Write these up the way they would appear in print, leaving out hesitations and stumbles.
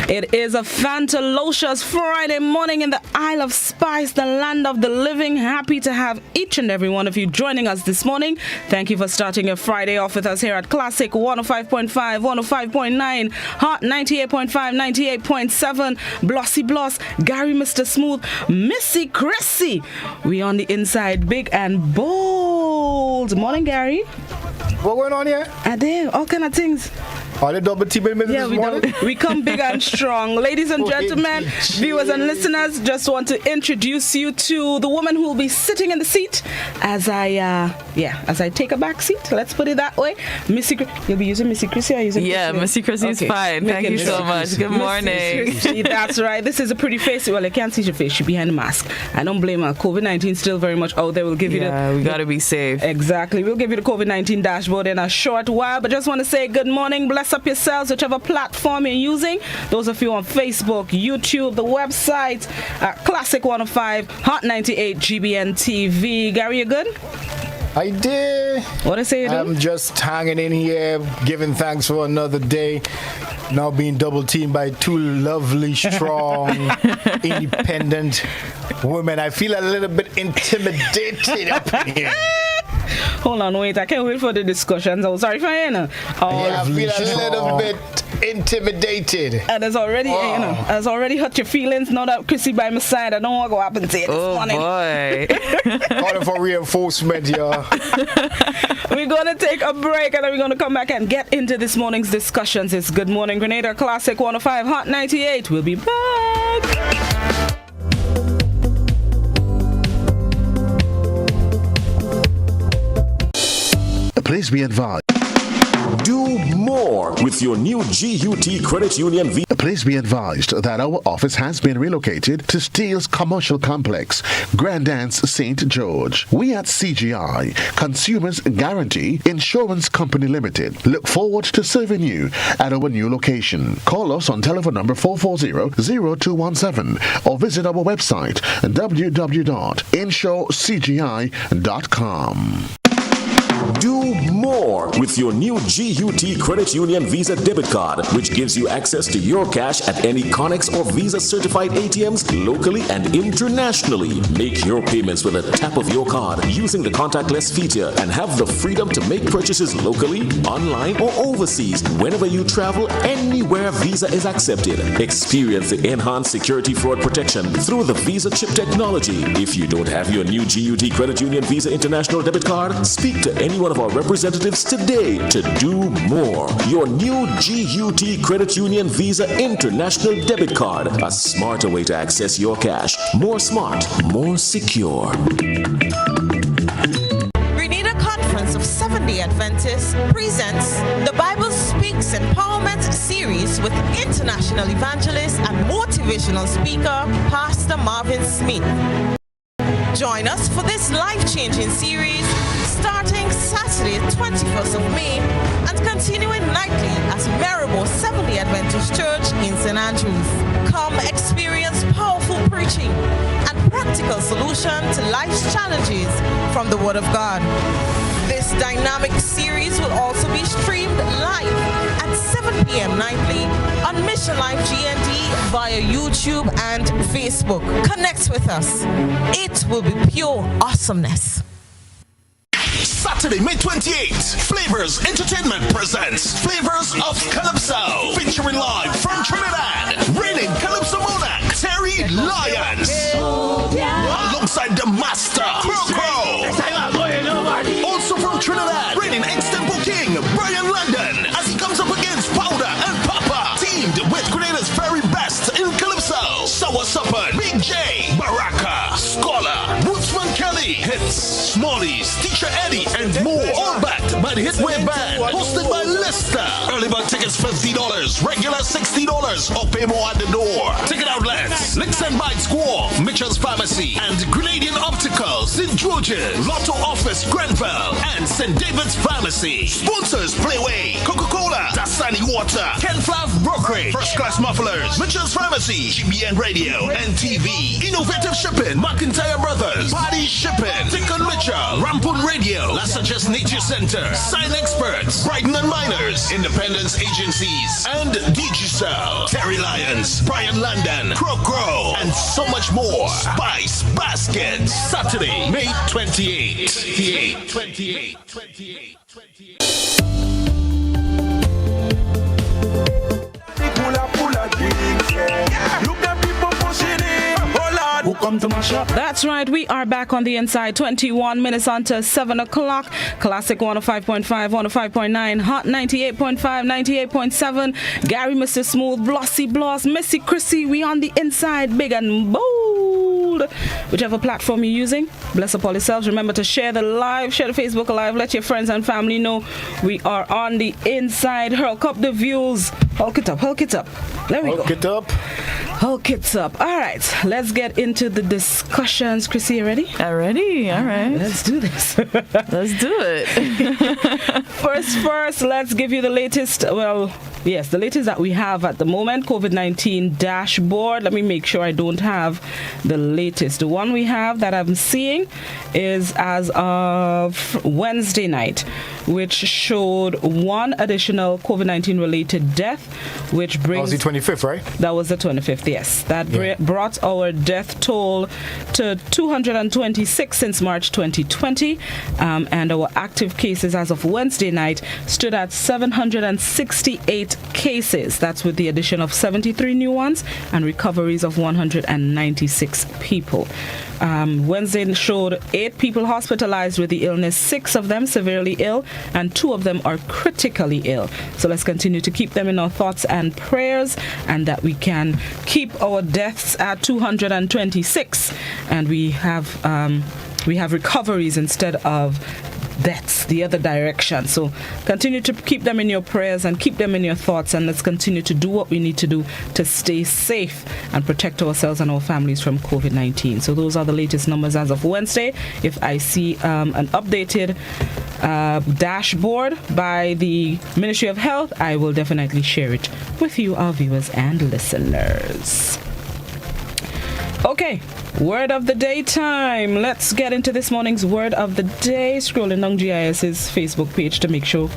It is a fantalocious Friday morning in the Isle of Spice, the land of the living. Happy to have each and every one of you joining us this morning. Thank you for starting your Friday off with us here at Classic 105.5, 105.9, Hot 98.5, 98.7, Blossy Bloss, Gary Mr. Smooth, Missy Chrissy. We on the inside, big and bold. Morning, Gary. What going on here? I did all kind of things. Are they double teaming me this morning? We come big and strong. Ladies and gentlemen, viewers and listeners, just want to introduce you to the woman who will be sitting in the seat as I take a back seat. Let's put it that way. Missy, you'll be using Missy Chrissy or using Missy Chrissy is fine. Thank you so much. Good morning. That's right. This is a pretty face. Well, I can't see your face. She's behind the mask. I don't blame her. COVID-19 still very much out there. We'll give you we got to be safe. Exactly. We'll give you the COVID-19 dashboard in a short while. But just want to say good morning. Bless up yourselves, whichever platform you're using. Those of you on Facebook, YouTube, the website, Classic 105, Hot 98, GBN TV. Gary, you good? I did. What I say you do? I'm just hanging in here, giving thanks for another day. Now being double teamed by two lovely, strong, independent women. I feel a little bit intimidated up in here. Hold on, wait. I can't wait for the discussions. I'm sorry for you. I feel a little bit intimidated. And it's already, has already hurt your feelings. Now that Chrissy by my side, I don't want to go up and say it this morning. Boy. Calling for reinforcement, y'all. We're going to take a break and then we're going to come back and get into this morning's discussions. It's Good Morning Grenada, Classic 105, Hot 98. We'll be back. Please be advised. Do more with your new GUT Credit Union Visa. Please be advised that our office has been relocated to Steele's Commercial Complex, Grandance, St. George. We at CGI, Consumers Guarantee Insurance Company Limited, look forward to serving you at our new location. Call us on telephone number 440-0217 or visit our website www.insurecgi.com. Do more with your new GUT Credit Union Visa debit card, which gives you access to your cash at any Connex or Visa certified ATMs locally and internationally. Make your payments with a tap of your card using the contactless feature and have the freedom to make purchases locally, online, or overseas whenever you travel, anywhere Visa is accepted. Experience the enhanced security fraud protection through the Visa chip technology. If you don't have your new GUT Credit Union Visa International debit card, speak to any one of our representatives today to do more. Your new GUT Credit Union Visa International debit card, a smarter way to access your cash. More smart, more secure. Grenada Conference of Seventh-day Adventists presents the Bible Speaks Empowerment series with international evangelist and motivational speaker, Pastor Marvin Smith. Join us for this life-changing series starting Saturday, 21st of May and continuing nightly at Maribor Seventh-day Adventist Church in St. Andrews. Come experience powerful preaching and practical solution to life's challenges from the Word of God. This dynamic series will also be streamed live at 7 p.m. nightly on Mission Life GND via YouTube and Facebook. Connect with us. It will be pure awesomeness. Saturday, May 28th, Flavors Entertainment presents Flavors of Calypso, featuring live from Trinidad, reigning Calypso monarch Terry Lyons, alongside the master Crow. Also from Trinidad, reigning extempo king Brian London, as he comes up against Powder and Papa, teamed with Grenada's very best in Calypso, Sour Supper, Big J, Baraka, Scholar, Woodsman Kelly, Hits, Smallies, Teacher Eddie, and more. All backed by the Hitway Band, hosted by Lister. Early bird tickets $50, regular $60, or pay more at the door. Ticket outlets: Licks and Bites Squaw, Mitchell's Pharmacy, and Grenadian Opticals, St. George's, Lotto Office, Grenville, and St. David's Pharmacy. Sponsors: Playway, Coca-Cola, Dasani Water, Ken Flav Brokerage, First Class Mufflers, Mitchell's Pharmacy, GBN Radio and TV, Innovative Shipping, McIntyre Brothers, Party Shipping, Dickon Mitchell, Rampun Radio, La Suggest Nature Center, Sign Experts, Brighton and Miners, Independence Agencies, and Digicel. Gary Lyons, Brian London, Crow, and so much more. Spice Basket, Saturday, May 28th. 28. That's right, we are back on the inside. 21 minutes on to 7 o'clock. Classic 105.5, 105.9, Hot 98.5, 98.7. Gary, Mr. Smooth, Blossy Bloss, Missy Chrissy. We on the inside, big and bold. Whichever platform you're using, bless up all yourselves. Remember to share the live, share the Facebook live. Let your friends and family know we are on the inside. Hulk up the views. Hulk it up, hulk it up. There we go. Hulk it up. Hulk it up. All right, let's get into the discussions. Chrissy, you ready? I'm ready. All right. Let's do this. Let's do it. First, let's give you the latest. Well, yes, the latest that we have at the moment. COVID-19 dashboard. Let me make sure I don't have the latest. The one we have that I'm seeing is as of Wednesday night, which showed one additional COVID-19 related death, which brings... That was the 25th, right? That was the 25th, yes. That brought our death toll to 226 since March 2020. And our active cases as of Wednesday night stood at 768 cases. That's with the addition of 73 new ones and recoveries of 196 people. Wednesday showed 8 people hospitalized with the illness, 6 of them severely ill, and 2 of them are critically ill. So let's continue to keep them in our thoughts and prayers, and that we can keep our deaths at 226, and we have recoveries instead of deaths, the other direction. So continue to keep them in your prayers and keep them in your thoughts, and let's continue to do what we need to do to stay safe and protect ourselves and our families from COVID-19. So those are the latest numbers as of Wednesday. If I see an updated dashboard by the Ministry of Health, I will definitely share it with you, our viewers and listeners. Okay, word of the day time. Let's get into this morning's word of the day. Scrolling down GIS's Facebook page to make sure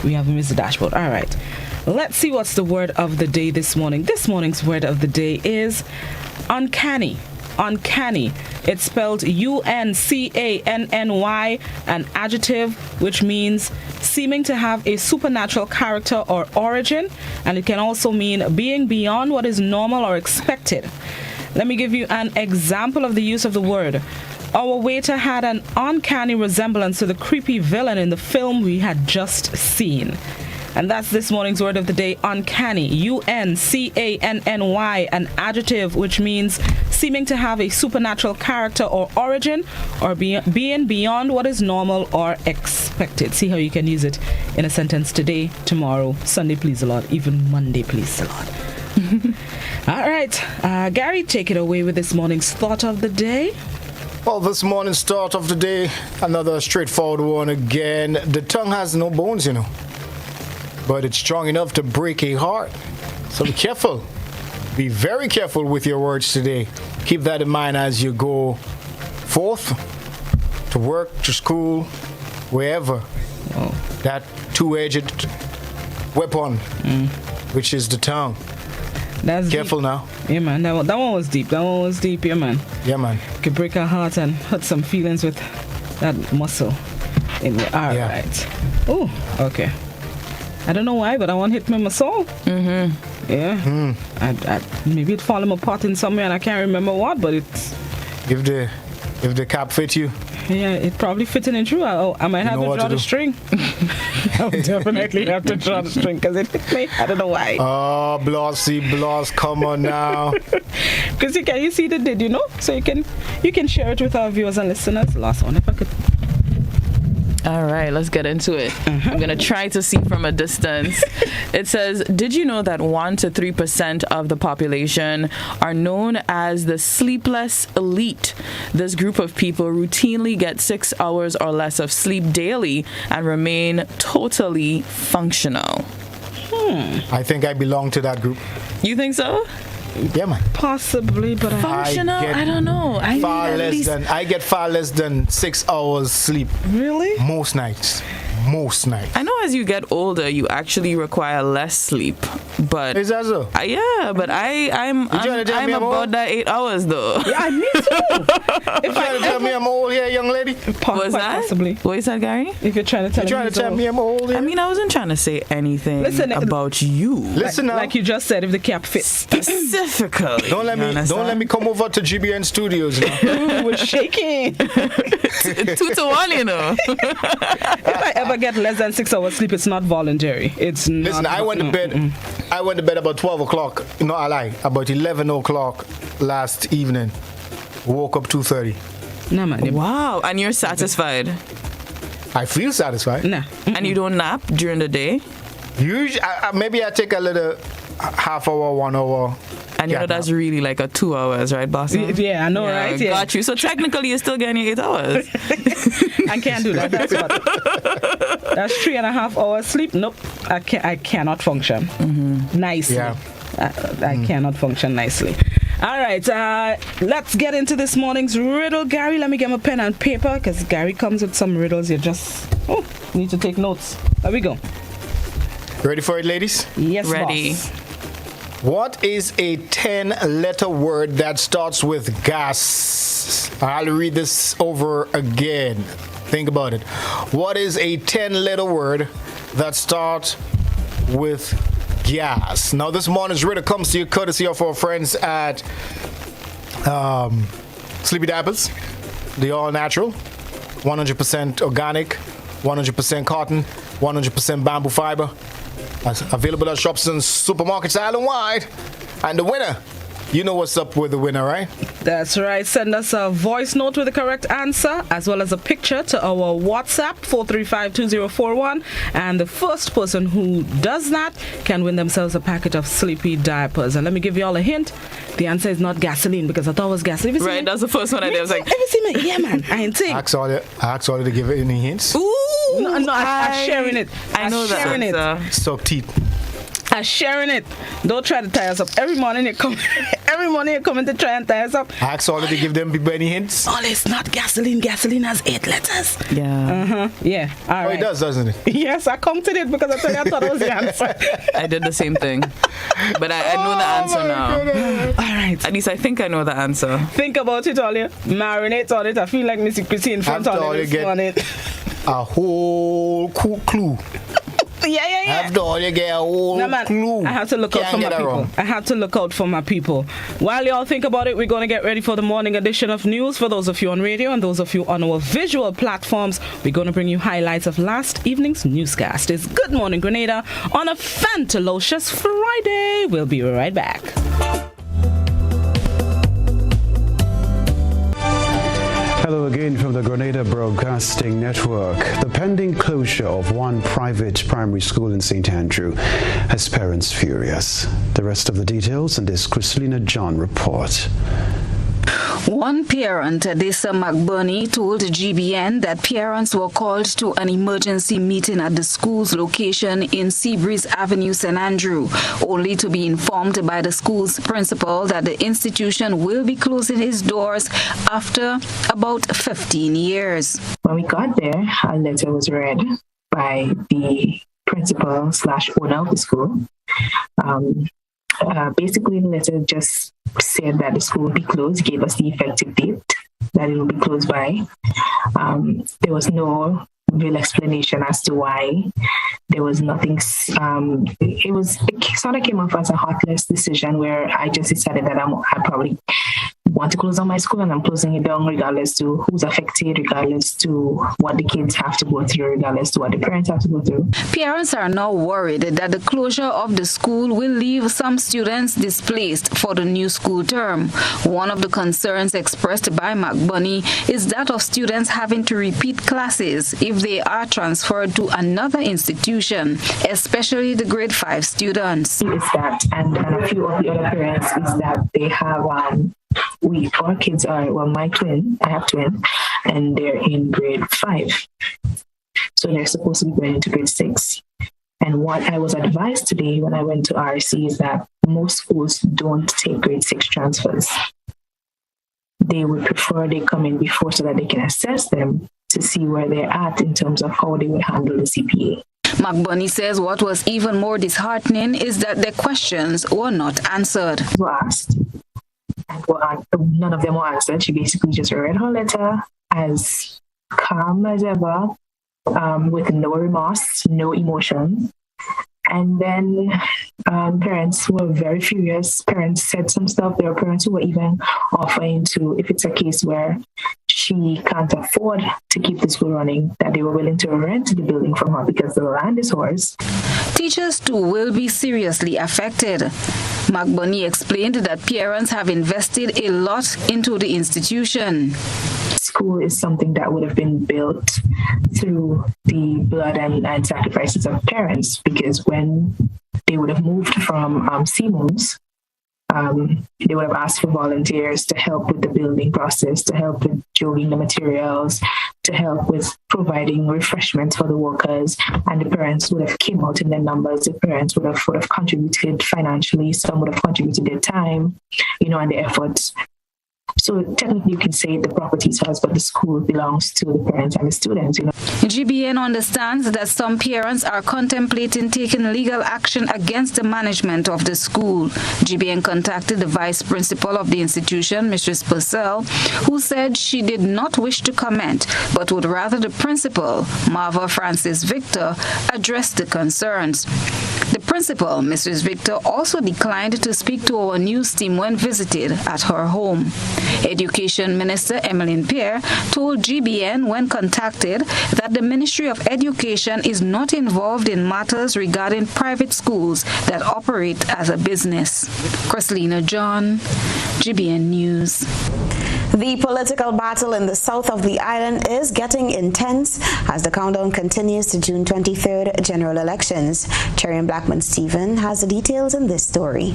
we haven't missed the dashboard. All right, let's see what's the word of the day this morning. This morning's word of the day is uncanny. Uncanny. It's spelled UNCANNY, an adjective which means seeming to have a supernatural character or origin, and it can also mean being beyond what is normal or expected. Let me give you an example of the use of the word. Our waiter had an uncanny resemblance to the creepy villain in the film we had just seen. And that's this morning's word of the day, uncanny. UNCANNY, an adjective which means seeming to have a supernatural character or origin, or being beyond what is normal or expected. See how you can use it in a sentence today, tomorrow, Sunday, please the Lord, even Monday, please the Lord. All right, Gary, take it away with this morning's thought of the day. Well, this morning's thought of the day, another straightforward one again. The tongue has no bones, but it's strong enough to break a heart. So be careful. Be very careful with your words today. Keep that in mind as you go forth to work, to school, wherever. Oh. That two-edged weapon, which is the tongue. That's careful deep. Now. Yeah, man. That one was deep. That one was deep, yeah, man. Yeah, man. Could break our heart and hurt some feelings with that muscle. Anyway, all right. Oh, okay. I don't know why, but I want to hit my soul. Mm-hmm. Yeah. I maybe it falling apart in somewhere and I can't remember what, but it's... If the cap fit you. Yeah, it probably fitting in true. I might have to draw the string. I would definitely have to draw the string because it hit me. I don't know why. Oh, Blossy Bloss, come on now. Because can you see the did, So you can share it with our viewers and listeners. Last one, if I could. All right, let's get into it. I'm going to try to see from a distance. It says, did you know that 1 to 3% of the population are known as the sleepless elite? This group of people routinely get 6 hours or less of sleep daily and remain totally functional. I think I belong to that group. You think so? Yeah, man. Possibly, but functional? I don't know. I get far less than 6 hours sleep. Really? Most nights. most nights. I know as you get older, you actually require less sleep. But Is that so? yeah, but I'm trying to tell me I'm about old? that 8 hours though. Yeah, me too. You trying to tell me I'm old here, young lady? Was Quite that? possibly. What is that, Gary? If you're trying to tell You trying to tell me I'm old here? I mean, I wasn't trying to say anything Listen, about you Listen now. like you just said, if the cap fits. specifically. Don't let me come over to GBN Studios now. We're shaking. 2 to 1, you know. If I ever get less than 6 hours sleep, it's not voluntary. It's not. Listen, I went to bed. I went to bed about 12 o'clock. No, I lie. About 11 o'clock last evening. Woke up 2:30. No, man. Wow, and you're satisfied, I feel satisfied. Nah. and you don't nap during the day, Usually, maybe I take a little half hour, 1 hour. and you know that's really like a 2 hours, right, boss? Yeah, I know, right? Yeah. Got you. So technically, you're still getting your 8 hours. I can't do that. That's what. That's 3.5 hours sleep. Nope. I cannot function nicely. Yeah. I cannot function nicely. All right, let's get into this morning's riddle. Gary, let me get my pen and paper because Gary comes with some riddles. You just need to take notes. There we go. Ready for it, ladies? Yes, Ready. boss. What is a 10-letter word that starts with gas? I'll read this over again. Think about it. What is a 10-letter word that starts with gas? Now, this morning's riddle comes to you courtesy of our friends at Sleepy Diapers. The all natural, 100% organic, 100% cotton, 100% bamboo fiber. Available at shops and supermarkets island-wide. And the winner, you know what's up with the winner, right? That's right. Send us a voice note with the correct answer as well as a picture to our WhatsApp 4352041, and the first person who does that can win themselves a packet of Sleepy Diapers. And let me give you all a hint. The answer is not gasoline because I thought it was gasoline. Right, that's the first one I did. I was like, Ever seen me? Yeah, man. I ain't saying. I asked all to give it any hints. ooh. No, I'm sharing it. I know that. sharing it. Suck teeth. I'm sharing it. Don't try to tie us up. Every morning you come. Every morning you come in to try and tie us up. I asked all to give them people any hints. Oh, it's not gasoline. Gasoline has 8 letters. Yeah. Yeah. All Oh, right. it does, doesn't it? Yes, I counted it because I told you I thought it was the answer. I did the same thing. But I know the answer now. All right. At least I think I know the answer. Think about it, all you. Marinate on it. I feel like Missy Chrissy in front After of all you you this get- morning. A whole clue. Yeah. After all, you get a whole No, man, clue. I have to look out Can't for my get that people. wrong. I have to look out for my people. While y'all think about it, we're going to get ready for the morning edition of news. For those of you on radio and those of you on our visual platforms, we're going to bring you highlights of last evening's newscast. It's Good Morning Grenada on a fantalocious Friday. We'll be right back. Hello again from the Grenada Broadcasting Network. The pending closure of one private primary school in St. Andrew has parents furious. The rest of the details in this Christelina John report. One parent, Adessa McBurney, told GBN that parents were called to an emergency meeting at the school's location in Seabreeze Avenue, St. Andrew, only to be informed by the school's principal that the institution will be closing its doors after about 15 years. When we got there, a letter was read by the principal/owner of the school. Basically, the letter just said that the school will be closed, gave us the effective date that it will be closed by. There was no real explanation as to why. There was nothing. It sort of came off as a heartless decision where I just decided that I probably want to close down my school and I'm closing it down regardless to who's affected, regardless to what the kids have to go through, regardless to what the parents have to go through. Parents are now worried that the closure of the school will leave some students displaced for the new school term. One of the concerns expressed by McBurney is that of students having to repeat classes if they are transferred to another institution, especially the grade 5 students. Is that, and a few of the other parents, is that they have our kids are, well, my twin, I have twin, and they're in grade 5. So they're supposed to be going into grade 6. And what I was advised today when I went to RC is that most schools don't take grade 6 transfers. They would prefer they come in before so that they can assess them to see where they're at in terms of how they would handle the CPA. McBurney says what was even more disheartening is that their questions were not answered. Were asked, and none of them were answered. She basically just read her letter as calm as ever, with no remorse, no emotion. And then parents were very furious. Parents said some stuff. There were parents who were even offering to, if it's a case where she can't afford to keep the school running, that they were willing to rent the building from her because the land is hers. Teachers too will be seriously affected. McBurney explained that parents have invested a lot into the institution. School is something that would have been built through the blood and sacrifices of parents, because when they would have moved from Siemens, they would have asked for volunteers to help with the building process, to help with jogging the materials, to help with providing refreshments for the workers, and the parents would have came out in their numbers. The parents would have contributed financially. Some would have contributed their time, and their efforts. So technically you can say the property is hers, but the school belongs to the parents and the students. GBN understands that some parents are contemplating taking legal action against the management of the school. GBN contacted the vice principal of the institution, Mrs. Purcell, who said she did not wish to comment, but would rather the principal, Marva Francis Victor, address the concerns. The principal, Mrs. Victor, also declined to speak to our news team when visited at her home. Education Minister Emmeline Pierre told GBN when contacted that the Ministry of Education is not involved in matters regarding private schools that operate as a business. Chrislina John, GBN News. The political battle in the south of the island is getting intense as the countdown continues to June 23rd general elections. Cherian Blackman-Stephen has the details in this story.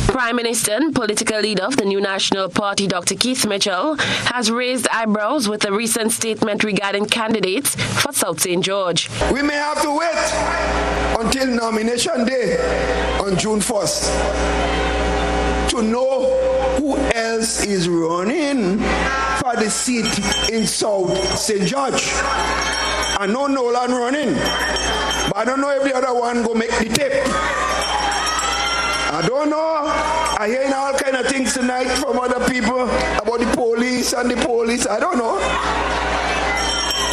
Prime Minister and political leader of the New National Party, Dr. Keith Mitchell, has raised eyebrows with a recent statement regarding candidates for South St. George. We may have to wait until nomination day on June 1st to know who else is running for the seat in South St. George. I know Nolan running, but I don't know if the other one go make the tape. I don't know. I hearing all kind of things tonight from other people about the police and the police. I don't know.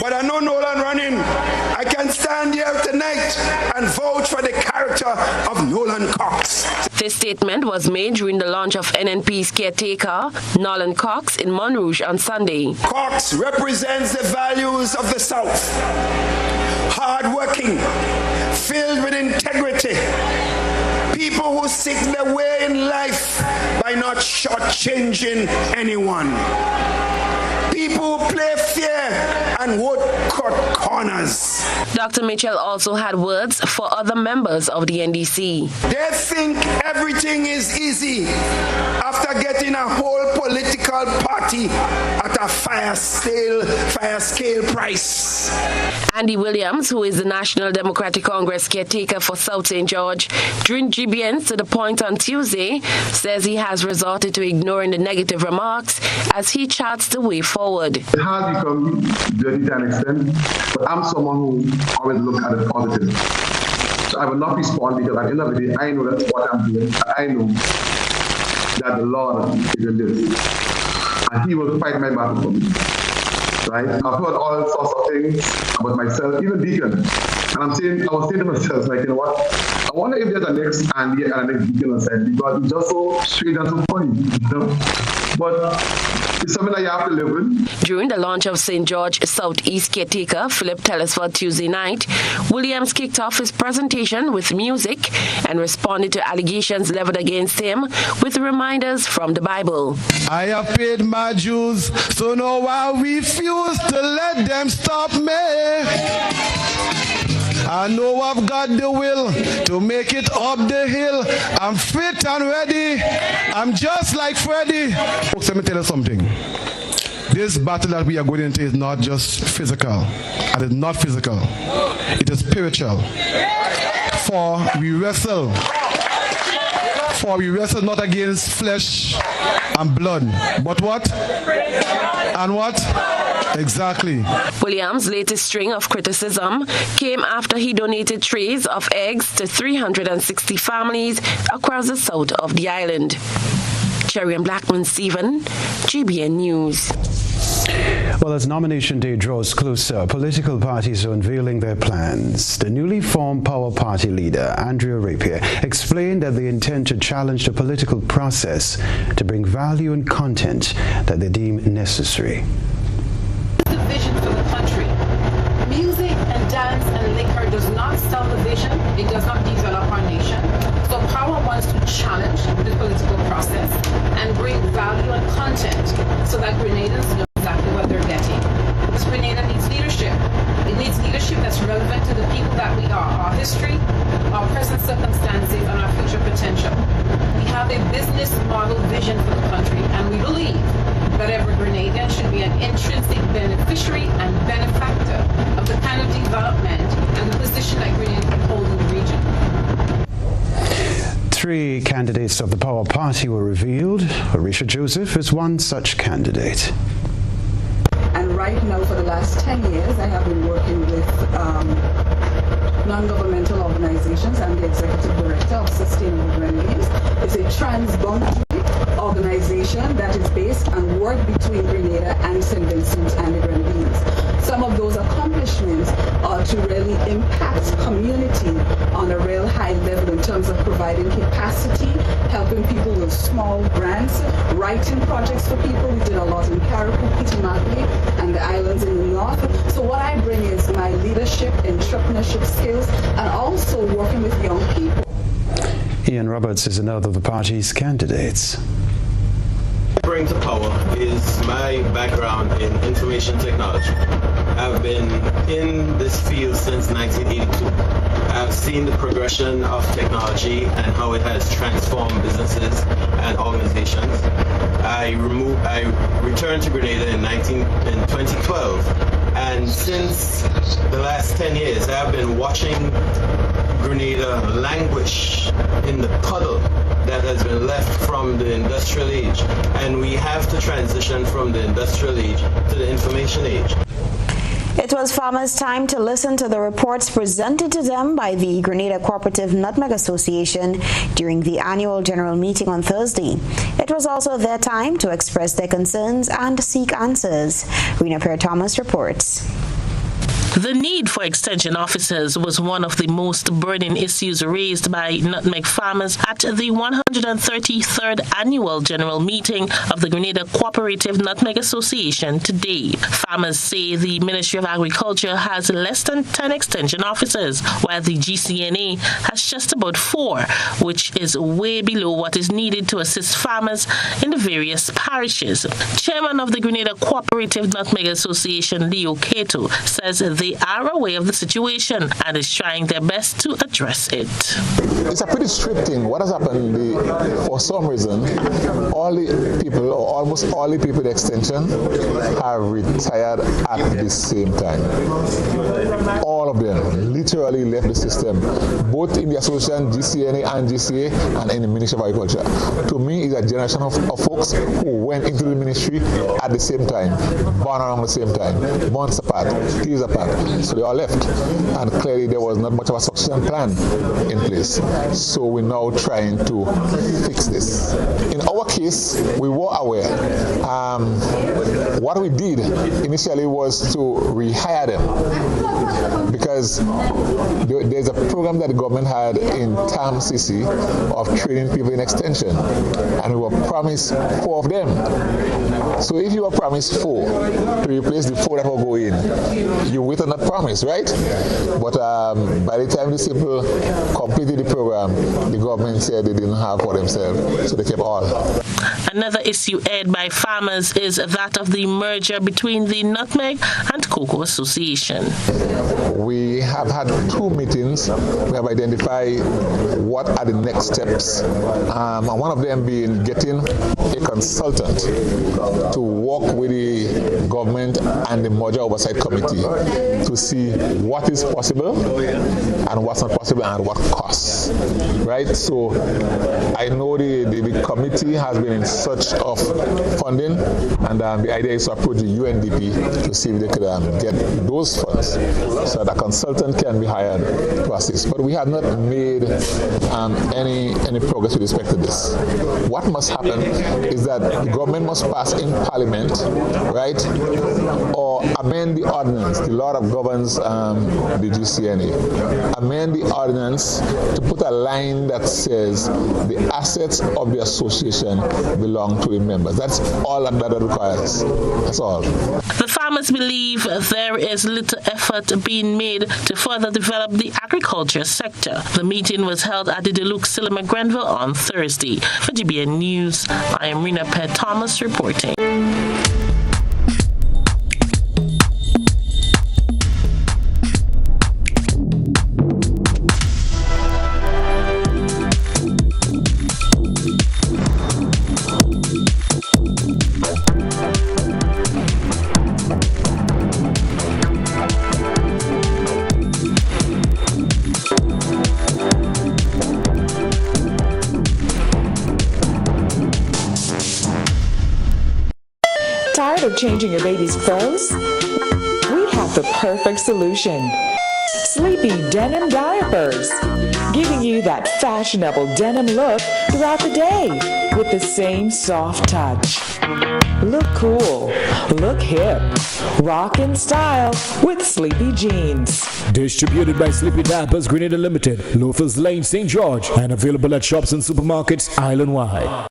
But I know Nolan running. I can stand here tonight and vouch for the character of Nolan Cox. This statement was made during the launch of NNP's caretaker, Nolan Cox, in Montrouge on Sunday. Cox represents the values of the South. Hardworking, filled with integrity. People who seek their way in life by not shortchanging anyone. People who play fair and would cut corners. Dr. Mitchell also had words for other members of the NDC. They think everything is easy after getting a whole political party at a fire scale price. Andy Williams, who is the National Democratic Congress caretaker for South St. George, during GBN's To The Point on Tuesday, says he has resorted to ignoring the negative remarks as he charts the way forward. It has become dirty to an extent, but I'm someone who always looks at the positive. So I will not respond because at the end of the day, I know that's what I'm doing. I know that the Lord is in this, and He will fight my battle for me. Right? I've heard all sorts of things about myself, even Deacon. And I was saying to myself, like, you know what? I wonder if there's a next Andy and a next Deacon on side, because it's just so straight and so funny, you know? But it's something that you have to live with. During the launch of St. George Southeast caretaker Philip Telesford Tuesday night, Williams kicked off his presentation with music and responded to allegations leveled against him with reminders from the Bible. I have paid my dues, so now I refuse to let them stop me. I know I've got the will to make it up the hill. I'm fit and ready. I'm just like Freddy. Folks, let me tell you something. This battle that we are going into is not just physical. And it's not physical. It is spiritual. For we wrestle For we wrestle not against flesh and blood, but what? And what? Exactly. Williams' latest string of criticism came after he donated trays of eggs to 360 families across the south of the island. Cherry and Blackman Stephen, GBN News. Well, as nomination day draws closer, political parties are unveiling their plans. The newly formed Power Party leader, Andrea Rapier, explained that they intend to challenge the political process to bring value and content that they deem necessary. The vision for the country. Music and dance and liquor does not sell the vision. It does not develop our nation. So Power wants to challenge the political process and bring value and content so that Grenadans know exactly what they're getting. Because Grenada needs leadership. It needs leadership that's relevant to the people that we are, our history, our present circumstances, and our future potential. We have a business model vision for the country, and we believe that every Grenadian should be an intrinsic beneficiary and benefactor of the kind of development and the position that Grenada can hold in the region. 3 candidates of the Power Party were revealed. Orisha Joseph is one such candidate. And right now, for the last 10 years, I have been working with non-governmental organizations. I'm the executive director of Sustainable Grenadines. It's a transboundary organization that is based on work between Grenada and St. Vincent and the Grenadines. Some of those accomplishments are to really impact community on a real high level in terms of providing capacity, helping people with small grants, writing projects for people. We did a lot in Carriacou, Kitimakli, and the islands in the north. So what I bring is my leadership, entrepreneurship skills, and also working with young people. Ian Roberts is another of the party's candidates. Bring to Power is my background in information technology. I've been in this field since 1982. I've seen the progression of technology and how it has transformed businesses and organizations. I returned to Grenada in 2012, and since the last 10 years, I've been watching Grenada languish in the puddle that has been left from the industrial age, and we have to transition from the industrial age to the information age. It was farmers' time to listen to the reports presented to them by the Grenada Cooperative Nutmeg Association during the annual general meeting on Thursday. It was also their time to express their concerns and seek answers. Rena Perry-Thomas reports. The need for extension officers was one of the most burning issues raised by nutmeg farmers at the 133rd Annual General Meeting of the Grenada Cooperative Nutmeg Association today. Farmers say the Ministry of Agriculture has less than 10 extension officers, while the GCNA has just about 4, which is way below what is needed to assist farmers in the various parishes. Chairman of the Grenada Cooperative Nutmeg Association, Leo Cato, says they are aware of the situation and is trying their best to address it. It's a pretty strict thing. What has happened, for some reason, all the people, or almost all the people in the extension, have retired at the same time. All of them literally left the system, both in the association, GCNA and GCA, and in the Ministry of Agriculture. To me, it's a generation of folks who went into the ministry at the same time, born around the same time, months apart, years apart. So they all left, and clearly there was not much of a succession plan in place. So we're now trying to fix this. In our case, we were aware. What we did initially was to rehire them, because there's a program that the government had in TAM CC of training people in extension, and we were promised 4 of them. So if you were promised 4 to replace the 4 that were going, you wait on that promise, right? But by the time these people completed the program, the government said they didn't have for themselves, so they kept all. Another issue aired by farmers is that of the merger between the nutmeg and Cocoa Association. We have had 2 meetings. We have identified what are the next steps. And one of them being getting a consultant to work with the government and the Merger Oversight Committee to see what is possible and what's not possible and what costs. Right? So I know the committee has been in search of funding, and the idea is to approach the UNDP to see if they could get those funds so that a consultant can be hired to assist. But we have not made any progress with respect to this. What must happen is that the government must pass in Parliament, right, or amend the ordinance, the law that governs the GCNA, amend the ordinance to put a line that says the assets of the association belong to the members. That's all that requires. That's all. The farmers believe there is little effort being made to further develop the agriculture sector. The meeting was held at the Deluxe Cinema Grenville on Thursday. For GBN News, I am Rena Pett Thomas reporting. Tired of changing your baby's clothes? We have the perfect solution. Sleepy Denim Diapers, giving you that fashionable denim look throughout the day with the same soft touch. Look cool, look hip, rock in style with Sleepy Jeans. Distributed by Sleepy Diapers Grenada Limited, Loafers Lane, St. George, and available at shops and supermarkets island-wide.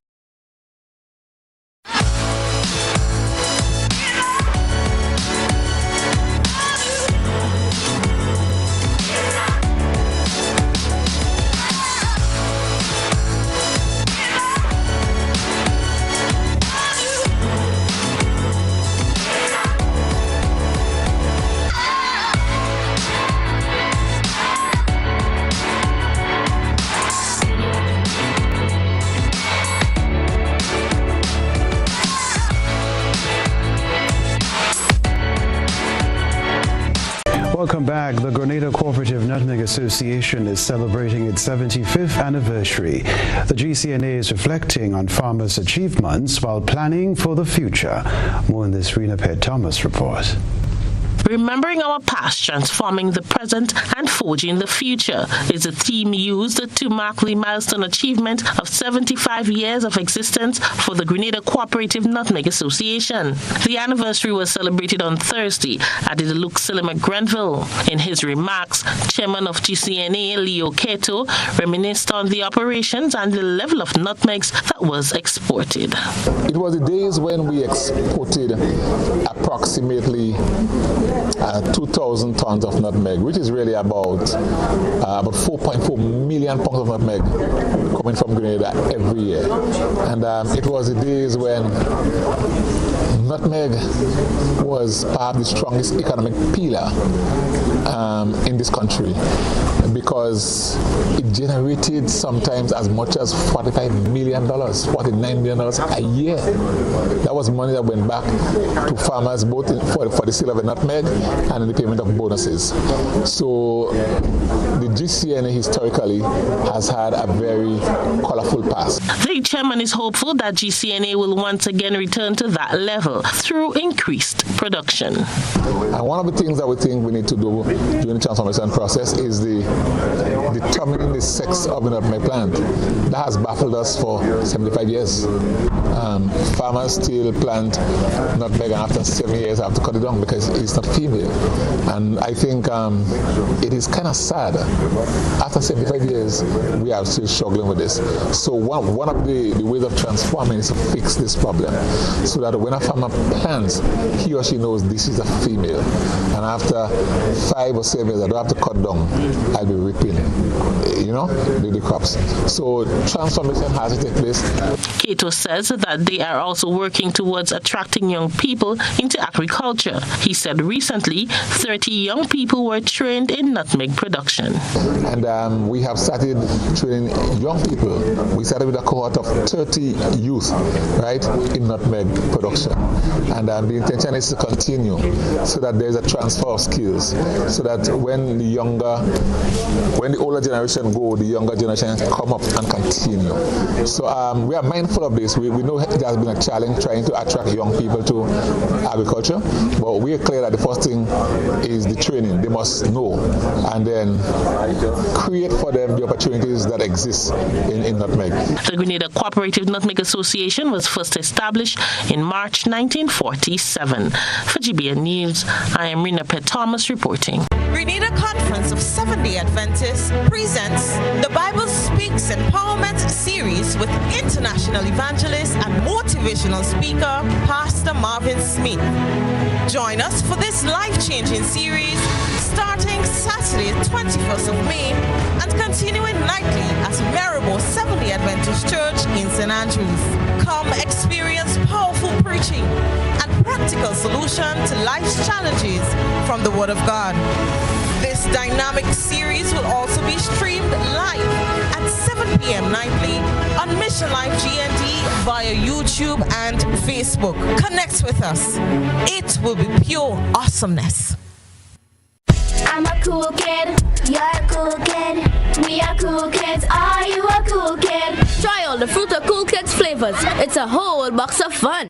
Welcome back. The Grenada Cooperative Nutmeg Association is celebrating its 75th anniversary. The GCNA is reflecting on farmers' achievements while planning for the future. More in this Rena Pett Thomas report. Remembering our past, transforming the present, and forging the future is a theme used to mark the milestone achievement of 75 years of existence for the Grenada Cooperative Nutmeg Association. The anniversary was celebrated on Thursday at the Deluxe Cinema Grenville. In his remarks, Chairman of GCNA, Leo Keto, reminisced on the operations and the level of nutmegs that was exported. It was the days when we exported approximately 2,000 tons of nutmeg, which is really about 4.4 million pounds of nutmeg coming from Grenada every year. And it was the days when nutmeg was perhaps the strongest economic pillar in this country, because it generated sometimes as much as $45 million, $49 million a year. That was money that went back to farmers both for the sale of the nutmeg and in the payment of bonuses. So the GCNA historically has had a very colorful past. The chairman is hopeful that GCNA will once again return to that level through increased production. And one of the things that we think we need to do during the transformation process is determining the sex of the nutmeg plant. That has baffled us for 75 years. Farmers still plant nutmeg and after 7 years have to cut it down because it's not female. And I think it is kind of sad. After 75 years, we are still struggling with this. So one of the ways of transforming is to fix this problem so that when a farmer plants, he or she knows this is a female. And after 5 or 7 years, I don't have to cut down, I'll be reaping. the crops. So transformation has to take place. Cato says that they are also working towards attracting young people into agriculture. He said recently 30 young people were trained in nutmeg production. And we have started training young people. We started with a cohort of 30 youth, right, in nutmeg production. And the intention is to continue so that there's a transfer of skills, so that when the older generation go, the younger generation come up and continue. So we are mindful of this. We know it has been a challenge trying to attract young people to agriculture, but we are clear that the first thing is the training. They must know, and then create for them the opportunities that exist in nutmeg. The Grenada Cooperative Nutmeg Association was first established in March 1947. For GBN News, I am Rena Pett Thomas reporting. Grenada Conference of Seventh-day Adventists presents the Bible Speaks Empowerment series with international evangelist and motivational speaker, Pastor Marvin Smith. Join us for this life-changing series starting Saturday, 21st of May and continuing nightly at Maribor Seventh-day Adventist Church in St. Andrews. Come experience powerful preaching and practical solution to life's challenges from the Word of God. This dynamic series will also be streamed live at 7 p.m. nightly on Mission Life GND via YouTube and Facebook. Connect with us. It will be pure awesomeness. I'm a cool kid, you're a cool kid, we are cool kids, are you a cool kid? Try all the Fruit of Cool Kids flavors, it's a whole box of fun.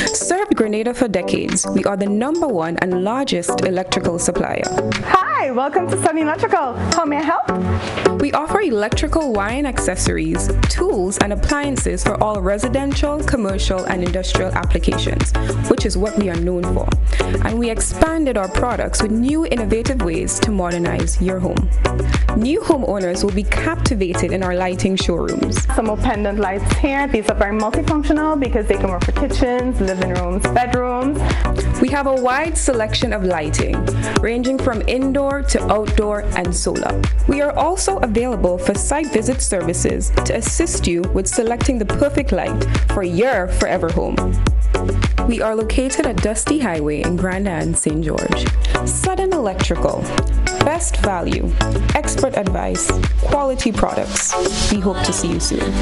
Served Grenada for decades, we are the #1 and largest electrical supplier. Hi, welcome to Sunny Electrical. How may I help? We offer electrical wire and accessories, tools, and appliances for all residential, commercial, and industrial applications, which is what we are known for. And we expanded our products with new innovative ways to modernize your home. New homeowners will be captivated in our lighting showrooms. Some more pendant lights here. These are very multifunctional because they can work for kitchens, living rooms, bedrooms. We have a wide selection of lighting, ranging from indoor to outdoor and solar. We are also available for site visit services to assist you with selecting the perfect light for your forever home. We are located at Dusty Highway in Grenada, St. George. Sudden Electrical. Best value, expert advice, quality products. We hope to see you soon.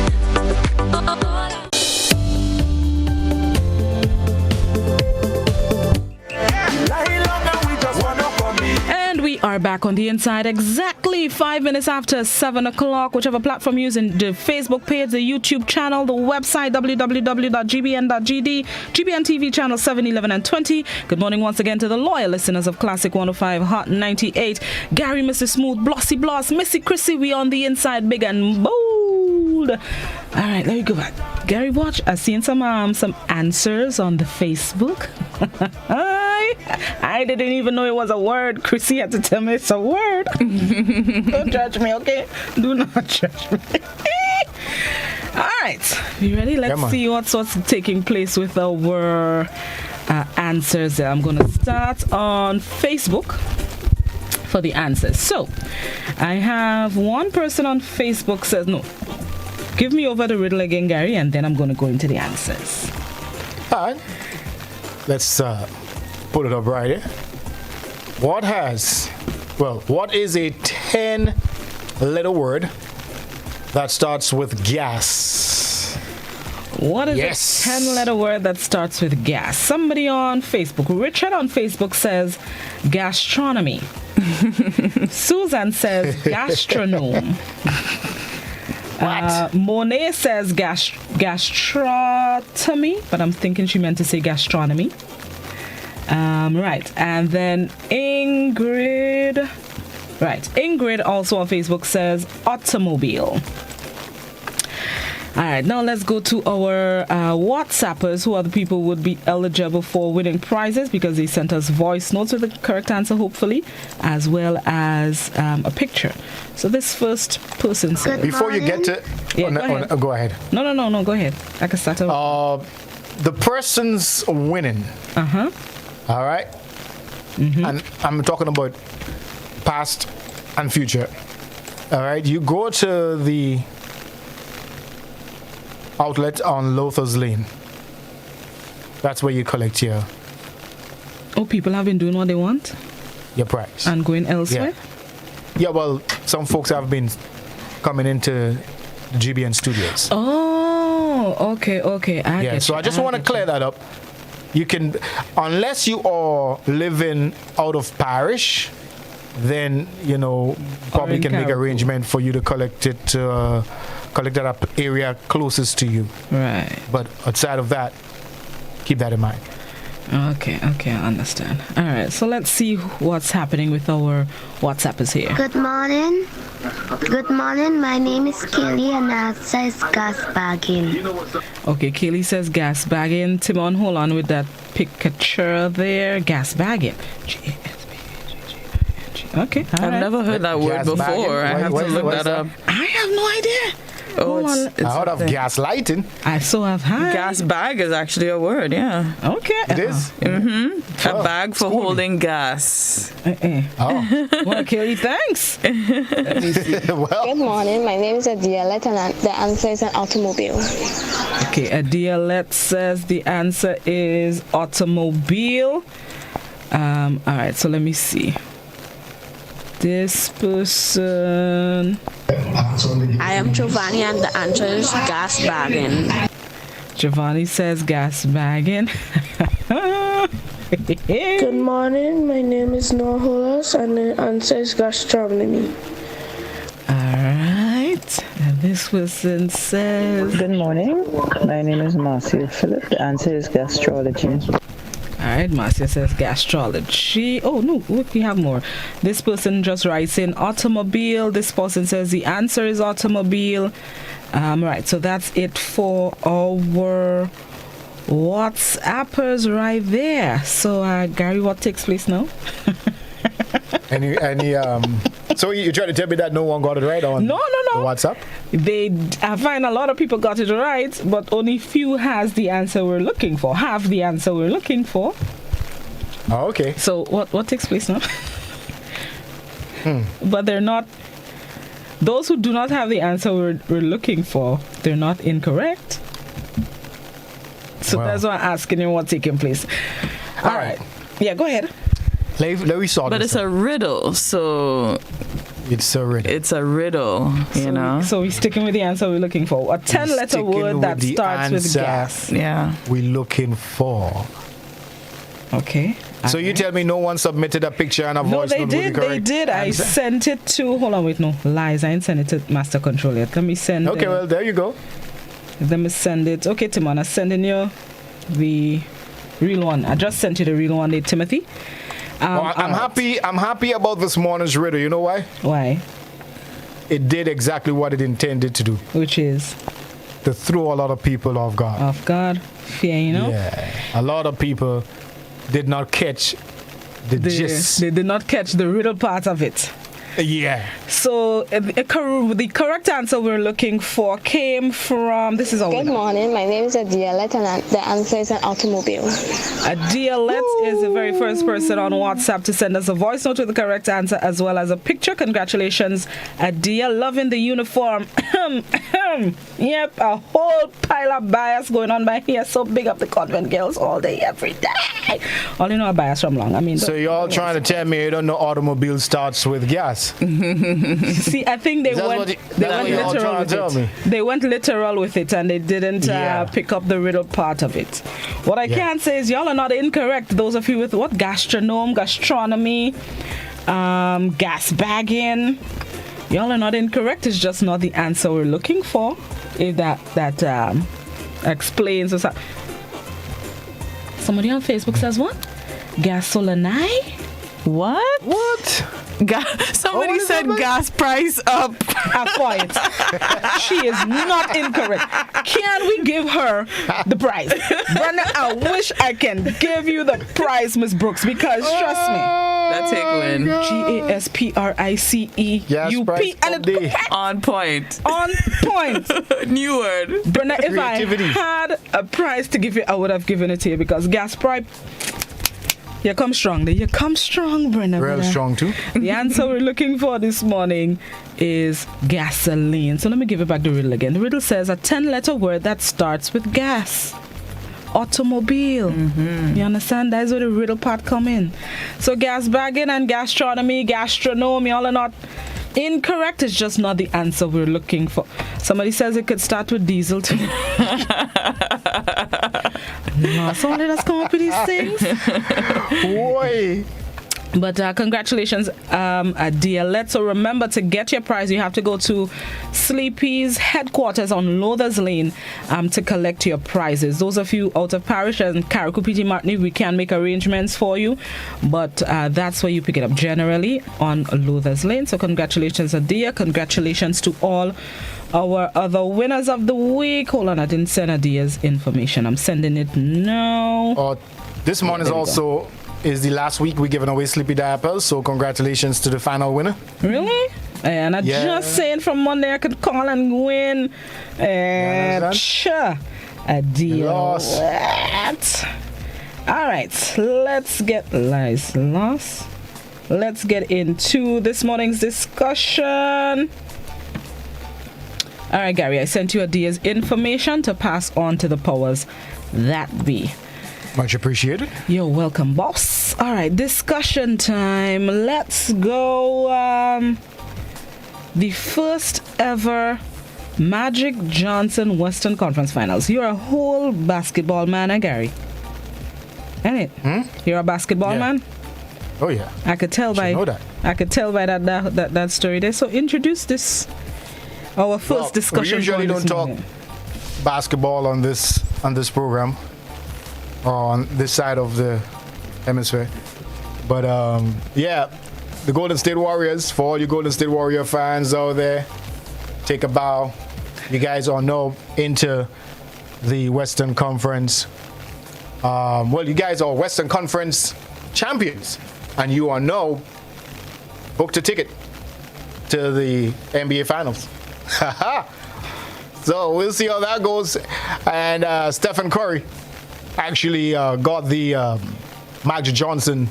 We are back on the inside exactly 5 minutes after 7 o'clock. Whichever platform you're using, the Facebook page, the YouTube channel, the website www.gbn.gd, GBN TV channel 7, 11 and 20. Good morning once again to the loyal listeners of Classic 105 Hot 98. Gary, Mr. Smooth, Blossy Bloss, Missy Chrissy, we on the inside big and bold. All right, let me go back. Gary, watch. I've seen some answers on the Facebook. I didn't even know it was a word. Chrissy had to tell me it's a word. Don't judge me, okay? Do not judge me. All right, you ready? Let's see what's taking place with our answers. I'm going to start on Facebook for the answers. So, I have one person on Facebook says, no, give me over the riddle again, Gary, and then I'm going to go into the answers. All right. Let's put it up right here. What is a 10-letter word that starts with gas? What is a 10-letter word that starts with gas? Somebody on Facebook, Richard on Facebook says gastronomy. Susan says gastronome. Monet says gastrotomy, but I'm thinking she meant to say gastronomy. Right, and then Ingrid also on Facebook says automobile. All right, now let's go to our WhatsAppers, who are the people who would be eligible for winning prizes because they sent us voice notes with the correct answer, hopefully, as well as a picture. So this first person said... Before you get to... go ahead. No, go ahead. I can start over. The person's winning. Uh-huh. All right? Mm-hmm. And I'm talking about past and future. All right, you go to the outlet on Lothers Lane. That's where you collect your people have been doing what they want price and going elsewhere. Yeah, well, some folks have been coming into the GBN studios. Oh, okay. I just want to clear that up. You can, unless you are living out of parish, then probably can make arrangement for you to collect it at area closest to you. Right. But outside of that, keep that in mind. Okay, I understand. All right, so let's see what's happening with our WhatsAppers here. Good morning. My name is Kelly and the answer is gas bagging. Okay, Kelly says gas bagging. Timon, hold on with that picture there. Gas bagging. Okay, I've never heard that word before. I have to look that up. I have no idea. I heard of gas lighting. I so have had. Gas bag is actually a word, yeah. Okay. It is? Mm-hmm. A bag for holding gas. Oh. Well, Kelly, thanks. Let me see. Good morning. My name is Adialet and the answer is an automobile. Okay, Adialet says the answer is automobile. All right, so let me see. This person. I am Giovanni and the answer is gas bagging. Giovanni says gas bagging. Good morning, my name is Noah Holas and the answer is gastronomy. Alright, and this person says... Good morning, my name is Marcia Phillip, the answer is gastrology. Alright, Marcia says gastrology. Oh no, look, we have more. This person just writes in automobile. This person says the answer is automobile. Right, so that's it for our WhatsAppers right there. So Gary, what takes place now? So you trying to tell me that no one got it right on No. WhatsApp? I find a lot of people got it right, but only few has the answer we're looking for. Have the answer we're looking for. Oh, okay. So what takes place now? But they're not. Those who do not have the answer we're looking for, they're not incorrect. So that's why I'm asking you what's taking place. All right. Yeah, go ahead. Let me solve But this it's a riddle, so... It's a riddle. It's a riddle, you know. So we're sticking with the answer we're looking for. A 10-letter word that starts with gas. Yeah. We're looking for. Okay. So you tell me no one submitted a picture and a voice note with the correct They did. I answer? sent it to... Hold on, wait, no. Lies. I ain't sent it to Master Control yet. Let me send... Okay, well, there you go. Let me send it. Okay, Timon, I'm sending you the real one. I just sent you the real one there, Timothy. I'm happy about this morning's riddle. You know why? Why? It did exactly what it intended to do. Which is? To throw a lot of people off guard. Off guard? Fear, you know? Yeah. A lot of people did not catch the gist. They did not catch the riddle part of it. Yeah. So the correct answer we're looking for came from... This is our Good morning. My name is Adialet and the answer is an automobile. Adialet is the very first person on WhatsApp to send us a voice note with the correct answer as well as a picture. Congratulations, Adia. Loving the uniform. Yep, a whole pile of bias going on by here. So big up the convent girls all day, every day. All you know are bias from long. I mean... So you're all trying to tell me you don't know automobile starts with gas? See, I think they went literal with it. They went literal with it and they didn't pick up the riddle part of it. What I can say is y'all are not incorrect. Those of you with what? Gastronomy, gas bagging. Y'all are not incorrect. It's just not the answer we're looking for. If that explains what's up. Somebody on Facebook says what? Gasoline? What? Somebody said gas price up. A point. She is not incorrect. Can we give her the price? Brenda, I wish I can give you the price, Miss Brooks, because trust me. That's Hickman. GASPRICEUP and it's on point. On point. New word. Brenda, if I had a price to give you, I would have given it to you because gas price. You come strong. You come strong, Brenna. Real strong too. The answer we're looking for this morning is gasoline. So let me give it back the riddle again. The riddle says a 10-letter word that starts with gas. Automobile. You understand? That's where the riddle part come in. So gas bagging and gastronomy, gastronome, all are not incorrect. It's just not the answer we're looking for. Somebody says it could start with diesel too. No, somebody that's come up with these things. Boy. But congratulations, Adia. Let's remember to get your prize. You have to go to Sleepy's headquarters on Lothers Lane to collect your prizes. Those of you out of parish and Karakupiti Martini, we can make arrangements for you, but that's where you pick it up generally on Lothers Lane. So congratulations, Adia. Congratulations to all our other winners of the week. Hold on, I didn't send Adia's information. I'm sending it now. This month is the last week we're giving away sleepy diapers, so congratulations to the final winner. Really? And I just saying from Monday I could call and win. And a deal. What? All right, let's get Let's get into this morning's discussion. All right, Gary, I sent you Adia's information to pass on to the powers that be. Much appreciated. You're welcome, boss. All right, discussion time. Let's go. The first ever Magic Johnson Western Conference Finals. You're a whole basketball man, Gary. Ain't it? You're a basketball man? Oh yeah. I could tell by that story there. So introduce this. Our first discussion. We usually don't talk basketball on this program. On this side of the hemisphere. But the Golden State Warriors, for all you Golden State Warrior fans out there, take a bow. You guys are now into the Western Conference. You guys are Western Conference champions, and you are now booked a ticket to the NBA Finals. So we'll see how that goes. And Stephen Curry actually got the Magic Johnson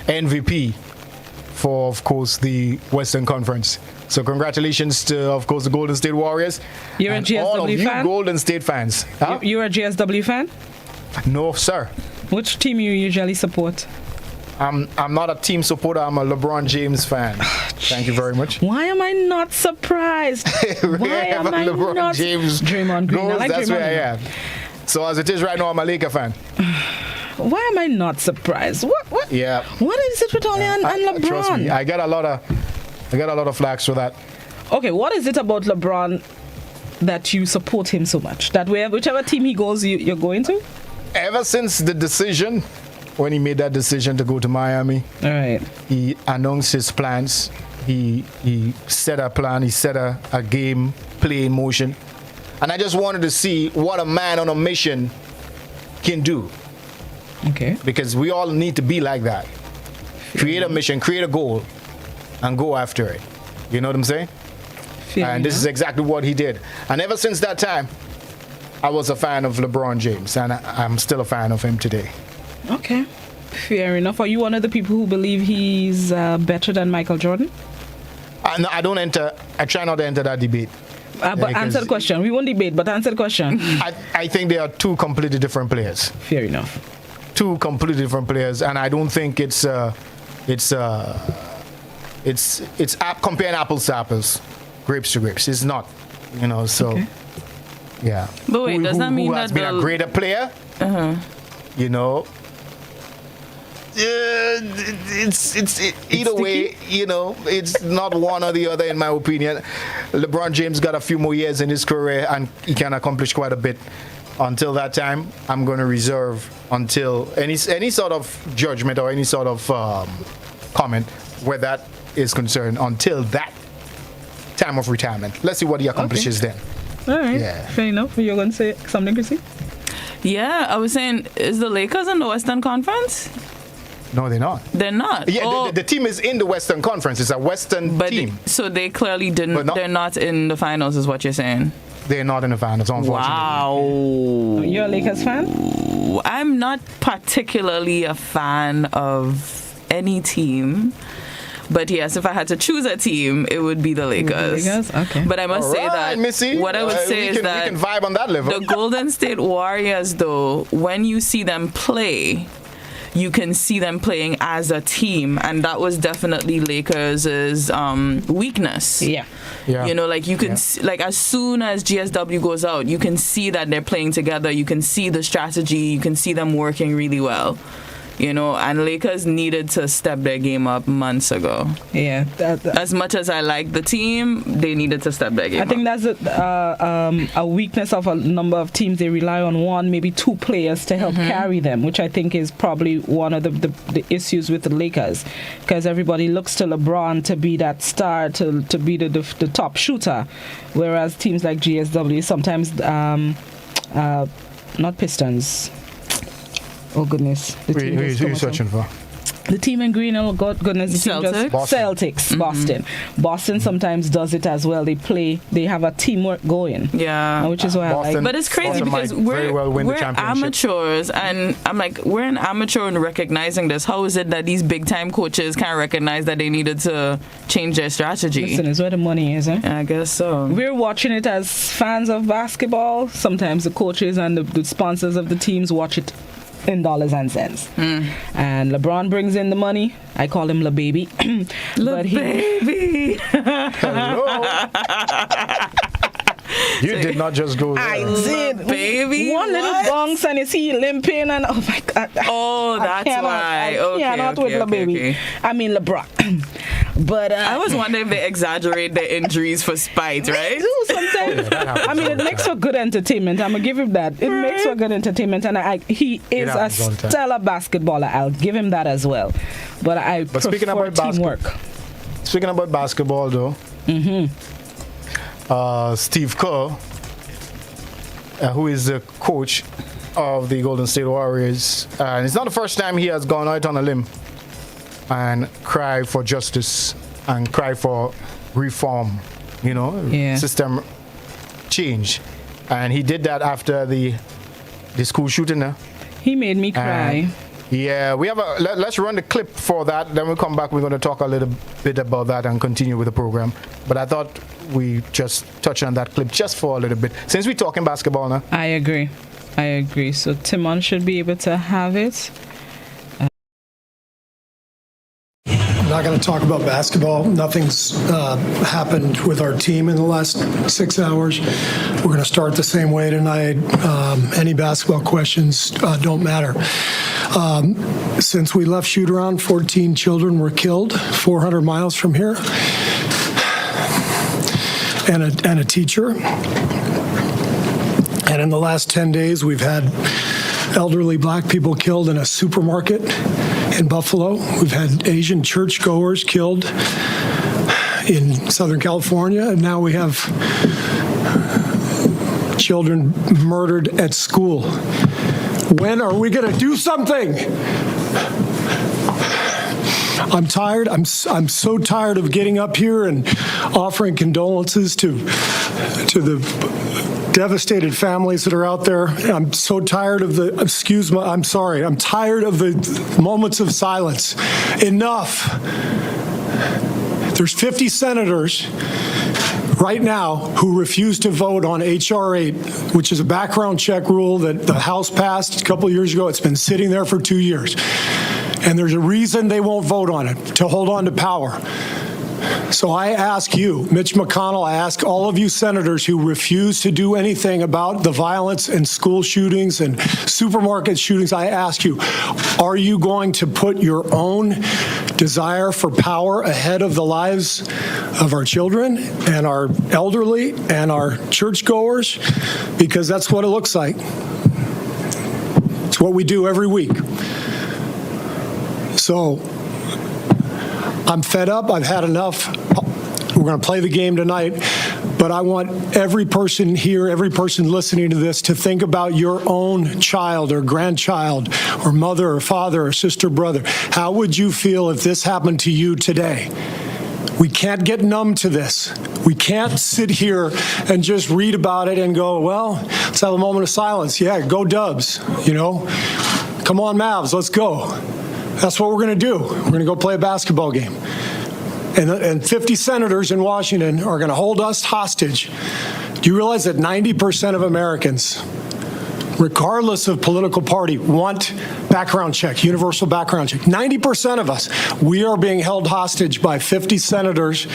MVP for, of course, the Western Conference. So congratulations to, of course, the Golden State Warriors. You're a GSW all of you fan? Golden State fans. Huh? You're a GSW fan? No, sir. Which team you usually support? I'm not a team supporter. I'm a LeBron James fan. Thank you very much. Why am I not surprised? Why am I LeBron not? James Draymond Green. goes, I like that's Draymond where I am. So as it is right now, I'm a Laker fan. Why am I not surprised? What? Yeah. What is it with Oli and LeBron? Trust me, I get a lot of flags for that. Okay, what is it about LeBron that you support him so much? That whichever team he goes, you're going to? Ever since the decision, when he made that decision to go to Miami, all right, he announced his plans. He set a plan. He set a game play in motion. And I just wanted to see what a man on a mission can do. Okay. Because we all need to be like that. Create a mission, create a goal, and go after it. You know what I'm saying? And this is exactly what he did. And ever since that time, I was a fan of LeBron James, and I'm still a fan of him today. Okay. Fair enough. Are you one of the people who believe he's better than Michael Jordan? No, I try not to enter that debate. But answer the question. We won't debate, but answer the question. I think they are two completely different players. Fair enough. Two completely different players, and I don't think it's comparing apples to apples, grapes to grapes. It's not, So, okay. Yeah. But wait, does that mean who has that been a greater player? It's either way, it's not one or the other in my opinion. LeBron James got a few more years in his career and he can accomplish quite a bit. Until that time, I'm going to reserve until any sort of judgment or any sort of comment where that is concerned until that time of retirement. Let's see what he accomplishes then. All right. Yeah. Fair enough. You're going to say something, Chrissy? Yeah, I was saying, is the Lakers in the Western Conference? No, they're not. They're not. Yeah, the team is in the Western Conference. It's a Western team. So they clearly didn't. They're not in the finals, is what you're saying. they're not in the finals, unfortunately. Wow. You're a Lakers fan? I'm not particularly a fan of any team. But yes, if I had to choose a team, it would be the Lakers. Okay. But I must say that Missy. what I would say is that we can vibe on that level. The Golden State Warriors, though, when you see them play, you can see them playing as a team, and that was definitely Lakers' weakness. Yeah. You know, like you can see, like as soon as GSW goes out, you can see that they're playing together. You can see the strategy. You can see them working really well. You know, and Lakers needed to step their game up months ago. Yeah. As much as I like the team, they needed to step their game up. I think that's a weakness of a number of teams. They rely on one, maybe two players to help carry them, which I think is probably one of the issues with the Lakers, because everybody looks to LeBron to be that star, to be the top shooter, whereas teams like GSW sometimes, not Pistons. Oh goodness! Who are you searching for? The team in green, oh God, goodness, the team just Celtics, Boston. Boston sometimes does it as well. They have a teamwork going. Yeah, which is why Boston, I like. But it's crazy because we're amateurs, and I'm like, we're an amateur in recognizing this. How is it that these big time coaches can't recognize that they needed to change their strategy? Listen, it's where the money is, eh? I guess so. We're watching it as fans of basketball. Sometimes the coaches and the sponsors of the teams watch it in dollars and cents. And LeBron brings in the money. I call him LeBaby. LeBaby. Hello. You did not just go there. I did, baby. One little bounce and you see limping, and oh my God. Oh, that's why. I cannot with LeBaby. I mean LeBron. But I was wondering if they exaggerate their injuries for spite, right? They do sometimes. I mean, it makes for good entertainment. I'm gonna give him that. It makes for good entertainment, and he is a stellar basketballer. I'll give him that as well. But speaking about teamwork. Speaking about basketball, though. Steve Kerr, who is the coach of the Golden State Warriors, and it's not the first time he has gone out on a limb and cry for justice and cry for reform, system change. And he did that after the school shooting. He made me cry. Yeah, we have let's run the clip for that. Then we'll come back. We're going to talk a little bit about that and continue with the program. But I thought we just touch on that clip just for a little bit, since we're talking basketball now. I agree. So Timon should be able to have it. I'm not going to talk about basketball. Nothing's happened with our team in the last 6 hours. We're going to start the same way tonight. Any basketball questions don't matter. Since we left shoot around, 14 children were killed 400 miles from here, and a teacher. And in the last 10 days, we've had elderly black people killed in a supermarket in Buffalo. We've had Asian churchgoers killed in Southern California, and now we have children murdered at school. When are we going to do something? I'm tired. I'm so tired of getting up here and offering condolences to the devastated families that are out there. I'm so tired of I'm tired of the moments of silence. Enough. There's 50 senators right now who refuse to vote on H.R. 8, which is a background check rule that the House passed a couple of years ago. It's been sitting there for 2 years. And there's a reason they won't vote on it, to hold on to power. So I ask you, Mitch McConnell, I ask all of you senators who refuse to do anything about the violence and school shootings and supermarket shootings, I ask you, are you going to put your own desire for power ahead of the lives of our children and our elderly and our churchgoers? Because that's what it looks like. It's what we do every week. So I'm fed up. I've had enough. We're going to play the game tonight, but I want every person here, every person listening to this, to think about your own child or grandchild or mother or father or sister, brother. How would you feel if this happened to you today? We can't get numb to this. We can't sit here and just read about it and go, well, let's have a moment of silence. Yeah, go Dubs, you know. Come on, Mavs, let's go. That's what we're going to do. We're going to go play a basketball game. And 50 senators in Washington are going to hold us hostage. Do you realize that 90% of Americans, regardless of political party, want background check, universal background check? 90% of us, we are being held hostage by 50 senators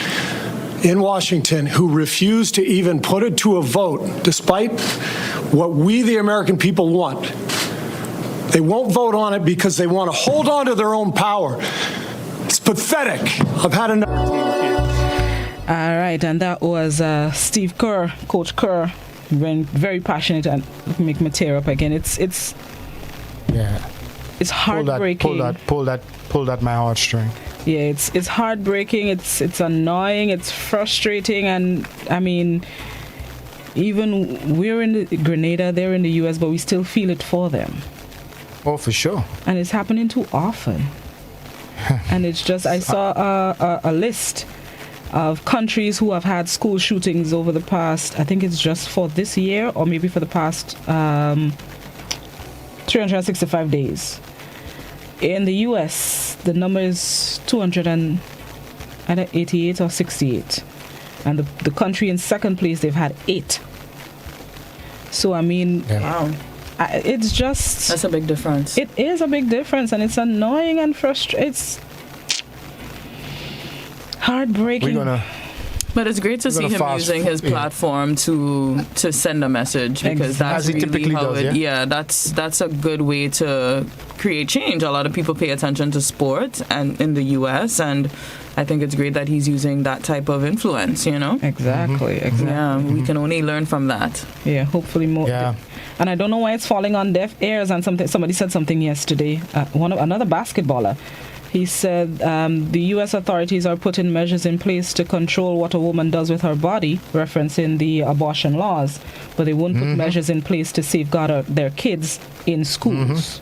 in Washington who refuse to even put it to a vote, despite what we, the American people, want. They won't vote on it because they want to hold on to their own power. It's pathetic. I've had enough. All right, and that was Steve Kerr, Coach Kerr, very passionate and make me tear up again. It's heartbreaking. Pull that my heartstring. Yeah, it's heartbreaking. It's annoying. It's frustrating, and I mean, even we're in Grenada, they're in the U.S., but we still feel it for them. Oh, for sure. And it's happening too often. And it's just, I saw a list of countries who have had school shootings over the past, I think it's just for this year or maybe for the past 365 days. In the U.S., the number is 288 or 68. And the country in second place, they've had 8. So, I mean, wow. It's just... That's a big difference. It is a big difference, and it's annoying and frustrating. It's heartbreaking. But it's great to see him using his platform to send a message, because that's really how it. Yeah, that's a good way to create change. A lot of people pay attention to sport and in the U.S., and I think it's great that he's using that type of influence. You know. Exactly. Yeah, we can only learn from that. Yeah, hopefully more. Yeah. And I don't know why it's falling on deaf ears. And somebody said something yesterday. Another basketballer. He said the U.S. authorities are putting measures in place to control what a woman does with her body, referencing the abortion laws, but they won't put measures in place to safeguard their kids in schools.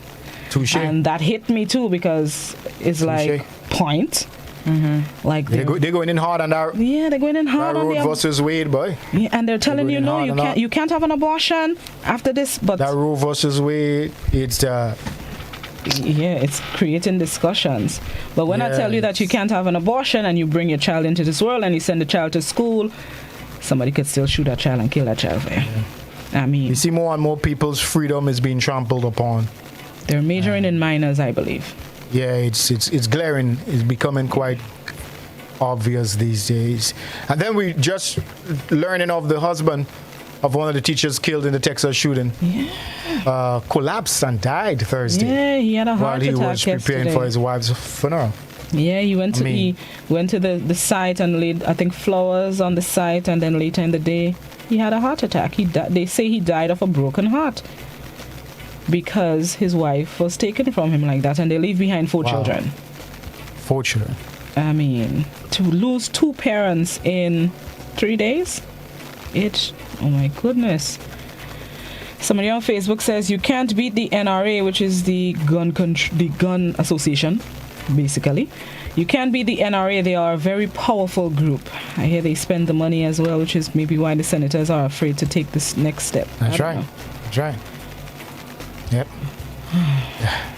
Touché. And that hit me too, because it's like, point. Like they're going in hard on that. Yeah, they're going in hard on Roe versus Wade, boy. Yeah, and they're telling you no, you can't have an abortion after this. But that Roe versus Wade, it's it's creating discussions. But when I tell you that you can't have an abortion and you bring your child into this world and you send the child to school, somebody could still shoot that child and kill that child for you. I mean, you see more and more people's freedom is being trampled upon. They're majoring in minors, I believe. Yeah, it's glaring. It's becoming quite obvious these days. And then we just learning of the husband of one of the teachers killed in the Texas shooting. Yeah. Collapsed and died Thursday. Yeah, he had a heart attack while he was preparing for his wife's funeral. Yeah, he went to the site and laid, I think, flowers on the site, and then later in the day he had a heart attack. They say he died of a broken heart because his wife was taken from him like that, and they leave behind 4 children. 4 children. I mean, to lose 2 parents in 3 days, oh my goodness. Somebody on Facebook says you can't beat the NRA, which is the gun association, basically. You can't beat the NRA. They are a very powerful group. I hear they spend the money as well, which is maybe why the senators are afraid to take this next step. That's right. Yep.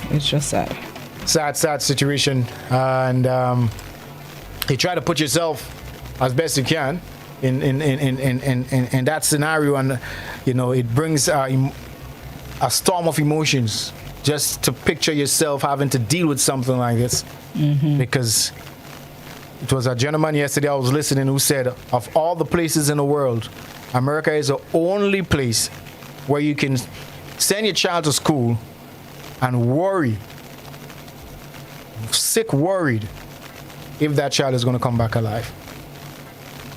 It's just sad. Sad situation. And you try to put yourself as best you can in that scenario, and it brings a storm of emotions just to picture yourself having to deal with something like this. Because it was a gentleman yesterday I was listening who said, of all the places in the world, America is the only place where you can send your child to school and worried if that child is going to come back alive.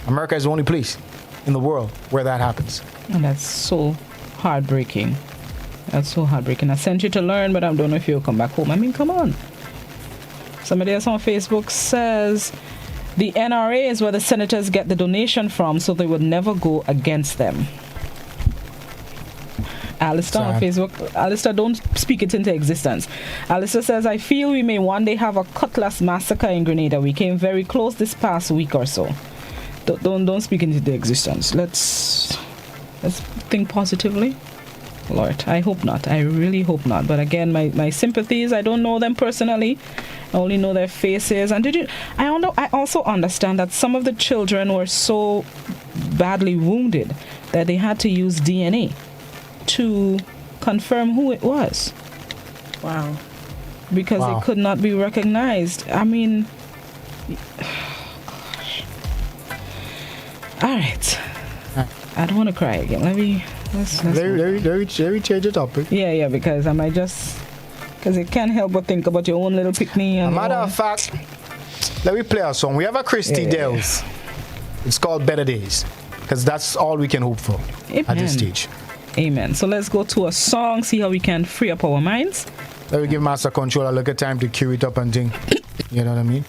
America is the only place in the world where that happens. And that's so heartbreaking. I sent you to learn, but I don't know if you'll come back home. I mean, come on. Somebody else on Facebook says the NRA is where the senators get the donation from, so they would never go against them. Alistair on Facebook. Alistair, don't speak it into existence. Alistair says, I feel we may one day have a cutlass massacre in Grenada. We came very close this past week or so. Don't speak into the existence. Let's think positively. Lord, I hope not. I really hope not. But again, my sympathies, I don't know them personally. I only know their faces. And I also understand that some of the children were so badly wounded that they had to use DNA to confirm who it was. Wow. Because they could not be recognized. I mean, all right. I don't want to cry again. Let me change the topic. Yeah, because I might because it can't help but think about your own little picnic. As a matter of fact, let me play a song. We have a Christy Dells. It's called Better Days, because that's all we can hope for at this stage. Amen. So let's go to a song, see how we can free up our minds. Let me give Master Control a little time to cue it up and think. You know what I mean?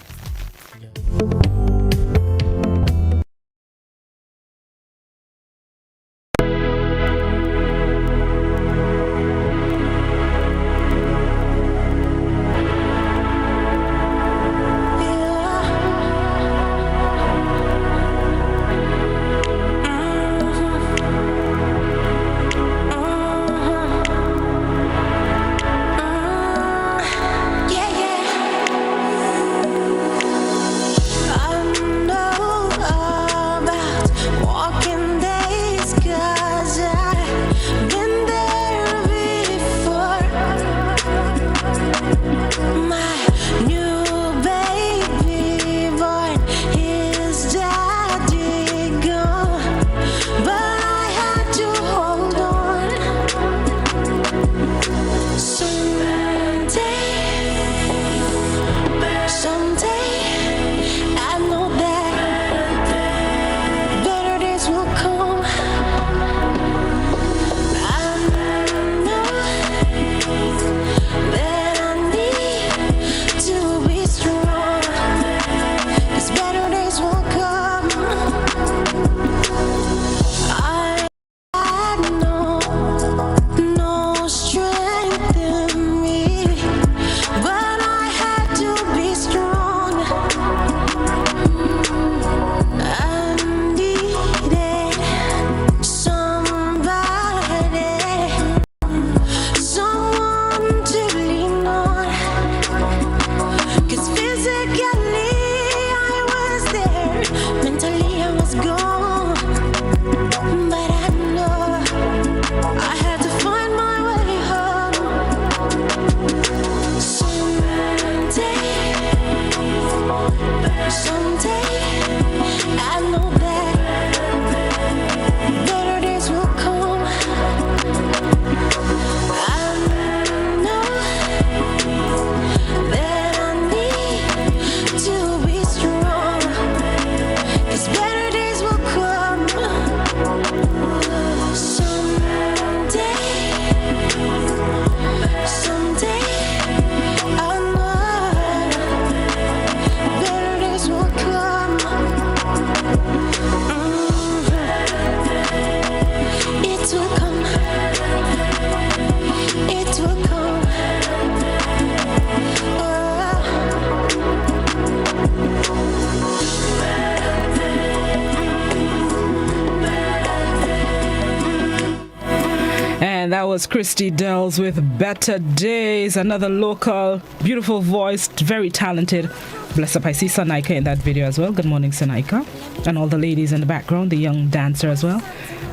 That was Christy Dells with Better Days, another local, beautiful voice, very talented. Bless up, I see Sanaika in that video as well. Good morning, Sanaika. And all the ladies in the background, the young dancer as well.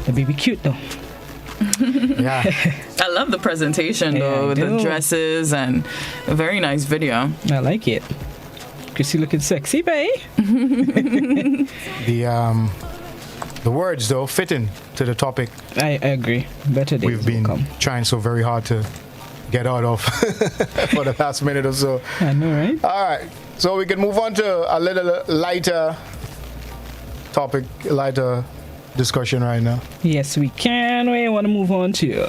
The baby cute though. Yeah. I love the presentation though, with the dresses and a very nice video. I like it. Chrissy looking sexy, babe. The words, though, fitting to the topic. I agree. Better days we've been trying so very hard to get out of for the past minute or so. I know, right? All right. So we can move on to a little lighter topic, lighter discussion right now. Yes, we can. We want to move on to...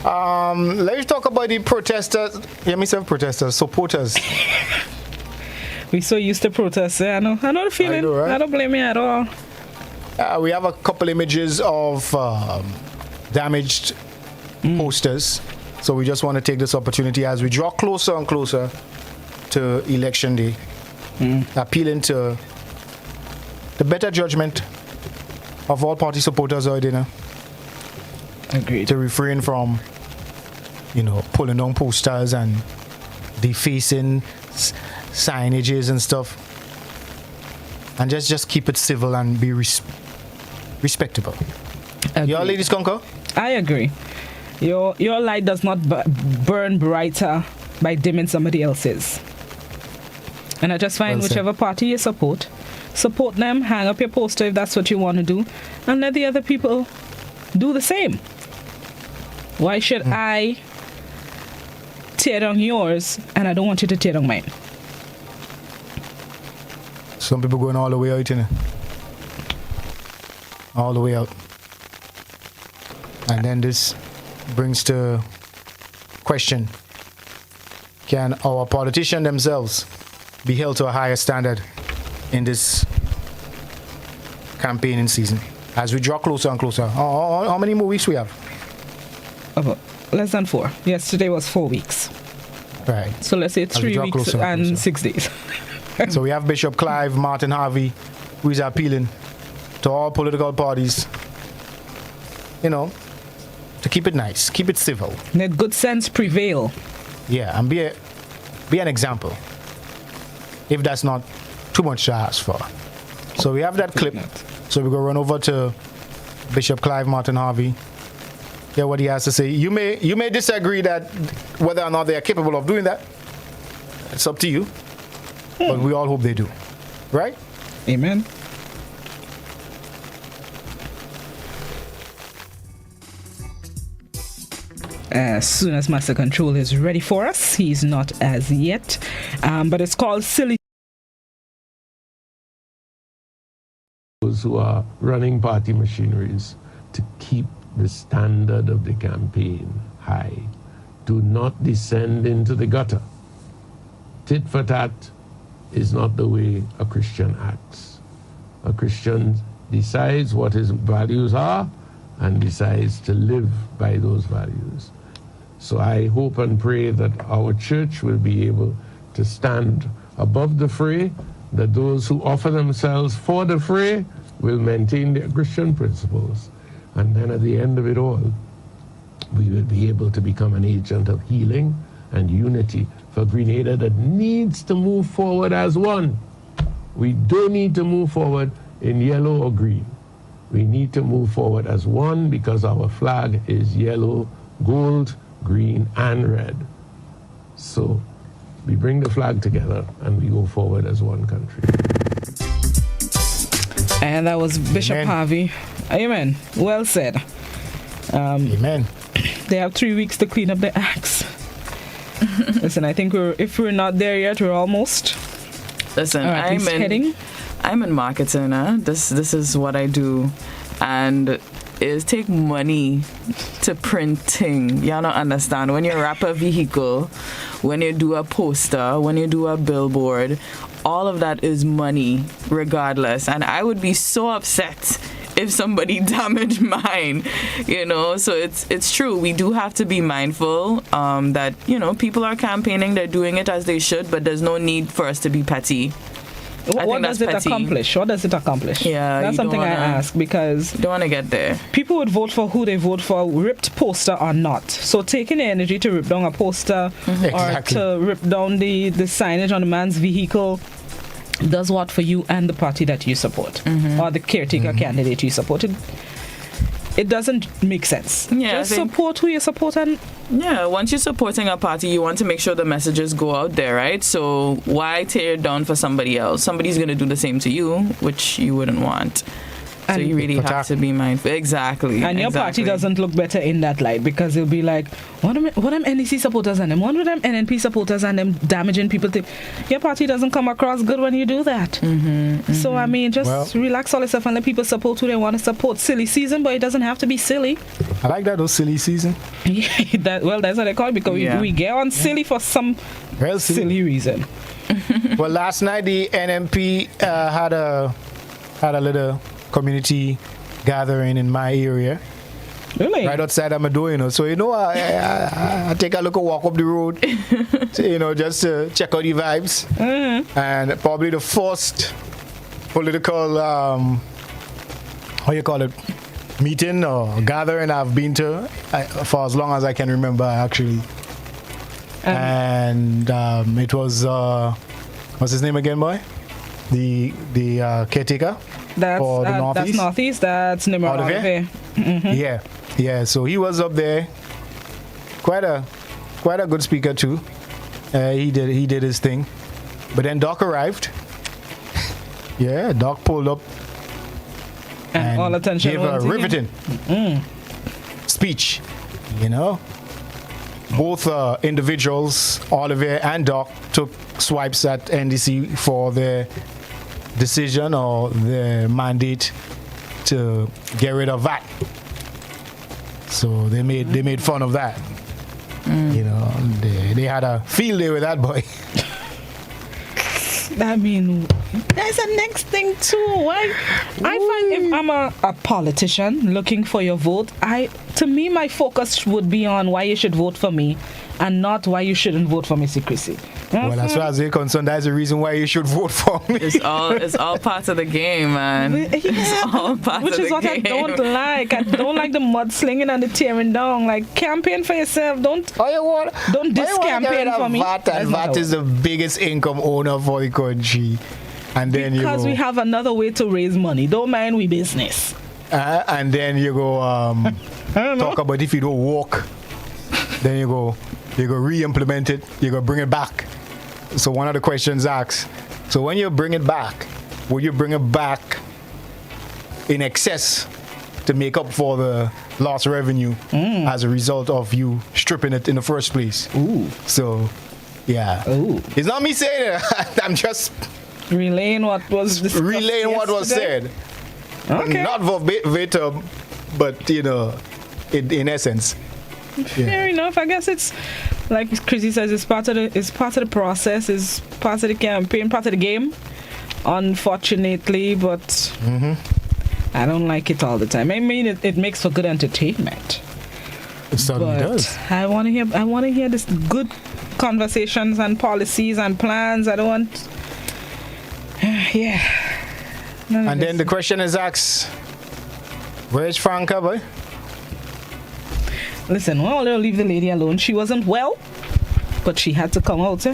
let's talk about the protesters. Yeah, myself protesters, supporters. We're so used to protests. I know the feeling. I don't blame you at all. We have a couple images of damaged posters. So we just want to take this opportunity as we draw closer and closer to election day, appealing to the better judgment of all party supporters out there. Agreed. To refrain from, pulling down posters and defacing signages and stuff, and just keep it civil and be respectable. Y'all ladies concur? I agree. Your light does not burn brighter by dimming somebody else's. And I just find whichever party you support them, hang up your poster if that's what you want to do, and let the other people do the same. Why should I tear down yours and I don't want you to tear down mine? Some people going all the way out, all the way out. And then this brings to question, can our politicians themselves be held to a higher standard in this campaigning season as we draw closer and closer? How many more weeks we have? About less than 4. Yesterday was 4 weeks. Right. So let's say 3 weeks and 6 days. So we have Bishop Clive Martin Harvey, who is appealing to all political parties, to keep it nice, keep it civil. Let good sense prevail. Yeah, and be an example, if that's not too much to ask for. So we have that clip. So we're going to run over to Bishop Clive Martin Harvey. Hear what he has to say. You may disagree that whether or not they are capable of doing that. It's up to you. But we all hope they do. Right? Amen. As soon as Master Control is ready for us, he's not as yet. But it's called Silly. Those who are running party machineries to keep the standard of the campaign high. Do not descend into the gutter. Tit for tat is not the way a Christian acts. A Christian decides what his values are and decides to live by those values. So I hope and pray that our church will be able to stand above the fray, that those who offer themselves for the fray will maintain their Christian principles. And then at the end of it all, we will be able to become an agent of healing and unity for Grenada that needs to move forward as one. We don't need to move forward in yellow or green. We need to move forward as one because our flag is yellow, gold, green, and red. So we bring the flag together and we go forward as one country. And that was Bishop Harvey. Amen. Well said. Amen. They have 3 weeks to clean up their acts. Listen, I think if we're not there yet, we're almost. Listen, I'm in marketing. This is what I do, and it take money to printing. Y'all don't understand. When you wrap a vehicle, when you do a poster, when you do a billboard, all of that is money, regardless. And I would be so upset if somebody damaged mine, So it's true. We do have to be mindful that people are campaigning. They're doing it as they should, but there's no need for us to be petty. What does it accomplish? What does it accomplish? Yeah, that's something I ask because you don't want to get there. People would vote for who they vote for, ripped poster or not. So taking the energy to rip down a poster or to rip down the signage on a man's vehicle does what for you and the party that you support or the caretaker candidate you support. It doesn't make sense. Yeah, just support who you support. And once you're supporting a party, you want to make sure the messages go out there, right? So why tear it down for somebody else? Somebody's going to do the same to you, which you wouldn't want. So you really have to be mindful. Exactly. And your party doesn't look better in that light because it'll be like, what them NEC supporters and them? What are them NNP supporters and them damaging people? Your party doesn't come across good when you do that. So, I mean, just relax all yourself and let people support who they want to support. Silly season, but it doesn't have to be silly. I like that, silly season. That's what they call it because we get on silly for some silly reason. Well, last night the NMP had a little community gathering in my area, Really? Right outside of my door, So, I take a look and walk up the road, just to check out the vibes. Mm-hmm. And probably the first political, meeting or gathering I've been to for as long as I can remember, actually. And it was, what's his name again, boy? The caretaker for the Northeast. That's Northeast. That's Nimrod Olivier. Mm-hmm. Yeah. So he was up there. Quite a good speaker too. He did his thing. But then Doc arrived. Yeah, Doc pulled up and all attention gave a riveting speech. Both individuals, Olivier and Doc, took swipes at NDC for their decision or their mandate to get rid of VAT. So they made fun of that. They had a field day with that boy. I mean, there's a next thing too. I find if I'm a politician looking for your vote, to me my focus would be on why you should vote for me and not why you shouldn't vote for me secrecy. Well, as far as they're concerned, that's the reason why you should vote for me. It's all part of the game, man. It's all part Which of is the what game. I don't like. I don't like the mudslinging and the tearing down. Like, campaign for yourself. Don't dis-campaign for me. VAT is the biggest income owner for the country. And then because we have another way to raise money. Don't mind we business. And then you go talk about if you don't walk, then you go re-implement it, you go bring it back. So one of the questions asks, so when you bring it back, will you bring it back in excess to make up for the lost revenue as a result of you stripping it in the first place? Ooh. So, yeah. Ooh. It's not me saying it. I'm just relaying what was discussed said. Okay. Not verbatim, but in essence. Fair enough. I guess it's like Chrissy says, it's part of the process, it's part of the campaign, part of the game. Unfortunately, but I don't like it all the time. I mean, it makes for good entertainment. It certainly does. I want to hear this good conversations and policies and plans. I don't want. And then the question is asked, where's Franca, boy? Listen, well, they'll leave the lady alone. She wasn't well, but she had to come out.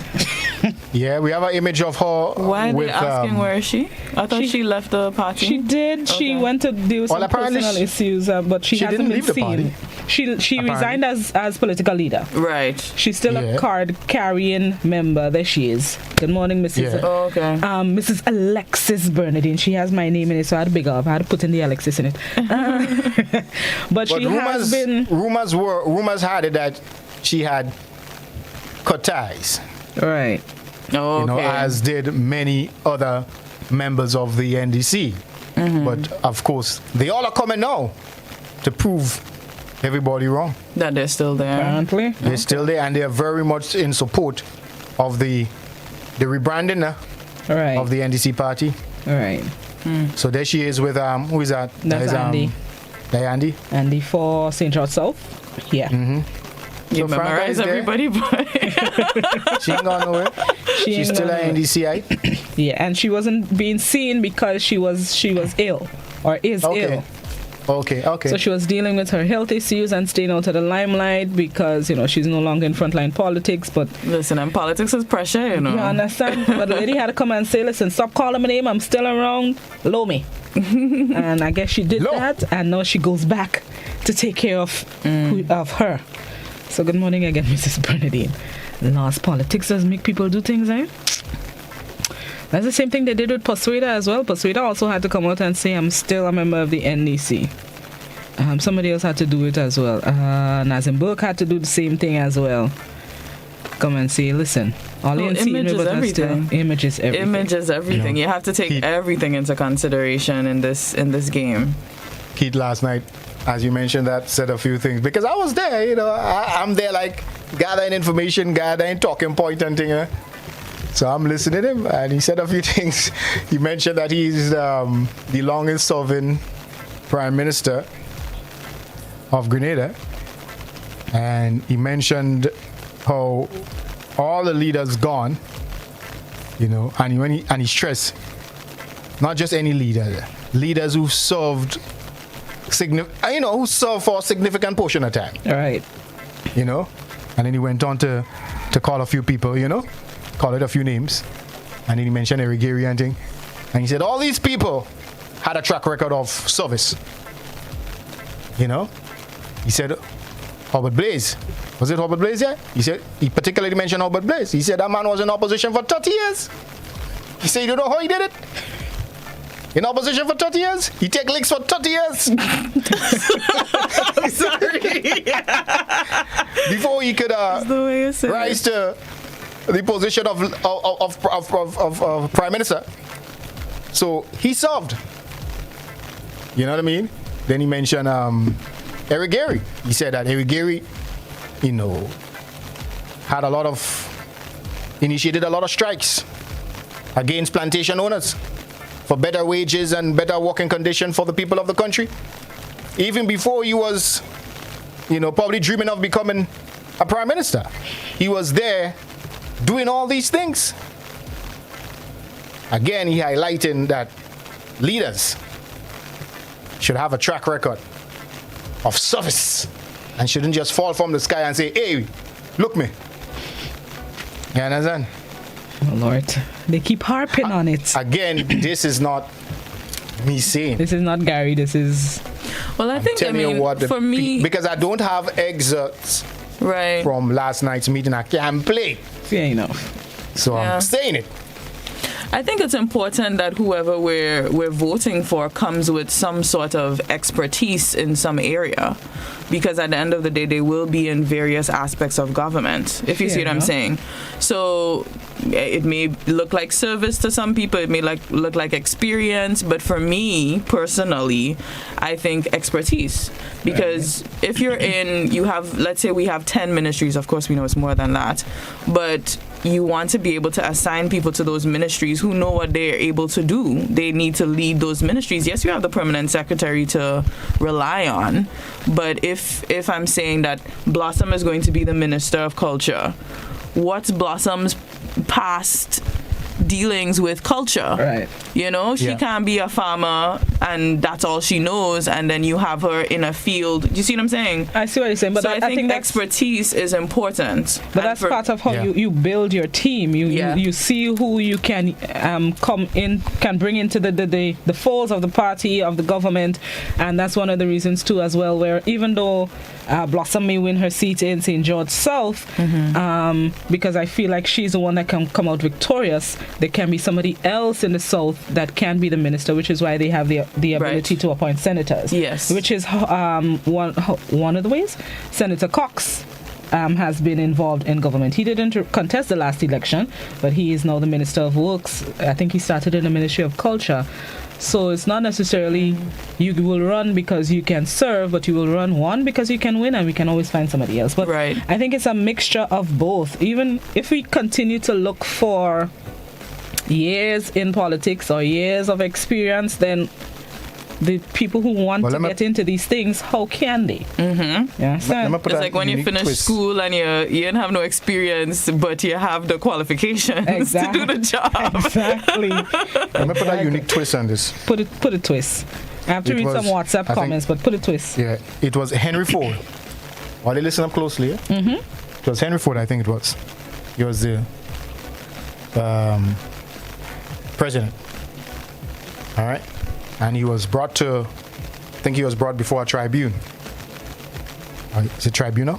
Yeah, we have an image of her. Why are they asking where is she? I thought she left the party. She did. Okay. She went to deal with some personal issues, but she hasn't been seen. She resigned as political leader. Right. She's still a card-carrying member. There she is. Good morning, Mrs. Yeah. Oh, okay. Mrs. Alexis Bernadine. She has my name in it, so I had to big up. I had to put in the Alexis in it. But she has been. Rumors had it that she had cut ties. Right. Oh, okay. As did many other members of the NDC. But of course, they all are coming now to prove everybody wrong. That they're still there. Apparently. They're still there, and they're very much in support of the rebranding of the NDC party. All right. So there she is with who is that? That's Andy. Andy. Andy for St. George South. Yeah. You so memorize everybody, but she ain't gone nowhere. She's still an NDCite. Yeah, and she wasn't being seen because she was ill or is ill. Okay. So she was dealing with her health issues and staying out of the limelight because she's no longer in frontline politics. But listen, and politics is pressure, You understand? But the lady had to come and say, "Listen, stop calling my name. I'm still around. Low me." And I guess she did that, and now she goes back to take care of her. So good morning again, Mrs. Bernadine. Lost politics does make people do things, eh? That's the same thing they did with Persuada as well. Persuada also had to come out and say, I'm still a member of the NDC. Somebody else had to do it as well. Nazim Burke had to do the same thing as well. Come and say, listen, all you see image is everything. Image is everything. Image is everything. You have to take everything into consideration in this game. Keith last night, as you mentioned, that said a few things because I was there. I'm there like gathering information, gathering talking point and thing. So I'm listening to him, and he said a few things. He mentioned that he's the longest serving prime minister of Grenada, and he mentioned how all the leaders gone, and he stressed not just any leaders who served who served for a significant portion of time. All right. And then he went on to call a few people, call it a few names, and then he mentioned Eric Gary and thing, and he said all these people had a track record of service. He said Albert Blaze. Was it Albert Blaze? Yeah. He particularly mentioned Albert Blaze. He said that man was in opposition for 30 years. He said, you know how he did it? In opposition for 30 years? He take licks for 30 years. I'm sorry. Before he could rise to the position of Prime Minister. So he served. You know what I mean? Then he mentioned Eric Gary. He said that Eric Gary, initiated a lot of strikes against plantation owners for better wages and better working conditions for the people of the country. Even before he was, probably dreaming of becoming a prime minister, he was there doing all these things. Again, he highlighting that leaders should have a track record of service and shouldn't just fall from the sky and say, hey, look me. You understand? Oh, Lord. They keep harping on it. Again, this is not me saying. This is not Gary. This is... Well, for me... Because I don't have excerpts from last night's meeting. I can't play. Fair enough. So I'm saying it. I think it's important that whoever we're voting for comes with some sort of expertise in some area, because at the end of the day, they will be in various aspects of government, if you see what I'm saying. So it may look like service to some people, it may look like experience, but for me personally, I think expertise. Because if you're let's say we have 10 ministries, of course we know it's more than that, but you want to be able to assign people to those ministries who know what they're able to do. They need to lead those ministries. Yes, you have the permanent secretary to rely on, but if I'm saying that Blossom is going to be the Minister of Culture, what's Blossom's past dealings with culture? Right. She can't be a farmer and that's all she knows, and then you have her in a field. You see what I'm saying? I see what you're saying, but so I think expertise is important. But that's part of how you build your team. You see who you can can bring into the folds of the party, of the government, and that's one of the reasons too as well, where even though Blossom may win her seat in St. George South, because I feel like she's the one that can come out victorious, there can be somebody else in the South that can be the minister, which is why they have the ability to appoint senators. Yes. Which is one of the ways. Senator Cox has been involved in government. He didn't contest the last election, but he is now the Minister of Works. I think he started in the Ministry of Culture. So it's not necessarily you will run because you can serve, but you will run because you can win, and we can always find somebody else. But I think it's a mixture of both. Even if we continue to look for years in politics or years of experience, then the people who want to get into these things, how can they? Yeah, it's like when you finish school and you didn't have no experience, but you have the qualifications to do the job. Exactly. Let me put a unique twist on this. Put a twist. I have to read some WhatsApp comments, but put a twist. Yeah, it was Henry Ford. While they listen up closely, it was Henry Ford, I think it was. He was the president. All right. And he was brought before a tribune. Is it tribunal?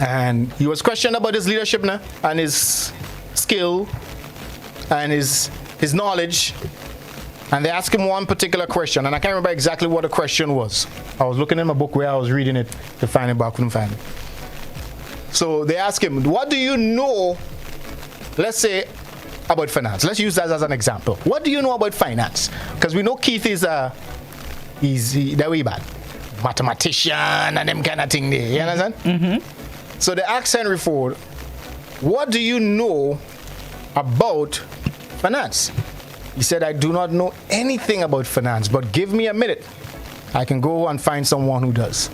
And he was questioned about his leadership and his skill and his knowledge. And they asked him one particular question, and I can't remember exactly what the question was. I was looking in my book where I was reading it to find it, but I couldn't find it. So they asked him, what do you know, let's say, about finance? Let's use that as an example. What do you know about finance? Because we know Keith is that way bad mathematician and them kind of thing there. You understand? So they asked Henry Ford, what do you know about finance? He said, I do not know anything about finance, but give me a minute I can go and find someone who does.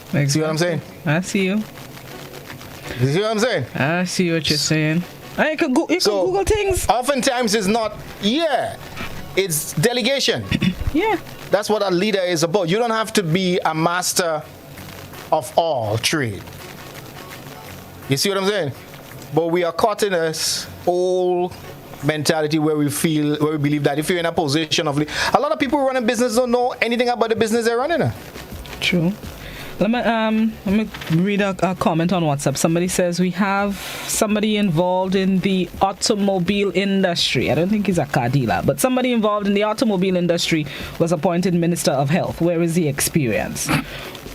Exactly. See what I'm saying? I see you. You see what I'm saying? I see what you're saying. You can Google things. Oftentimes it's not, it's delegation. Yeah. That's what a leader is about. You don't have to be a master of all trade. You see what I'm saying? But we are caught in this old mentality where we believe that if you're in a position of, a lot of people running business don't know anything about the business they're running. True. Let me read a comment on WhatsApp. Somebody says we have somebody involved in the automobile industry. I don't think he's a car dealer, but somebody involved in the automobile industry was appointed Minister of Health. Where is the experience?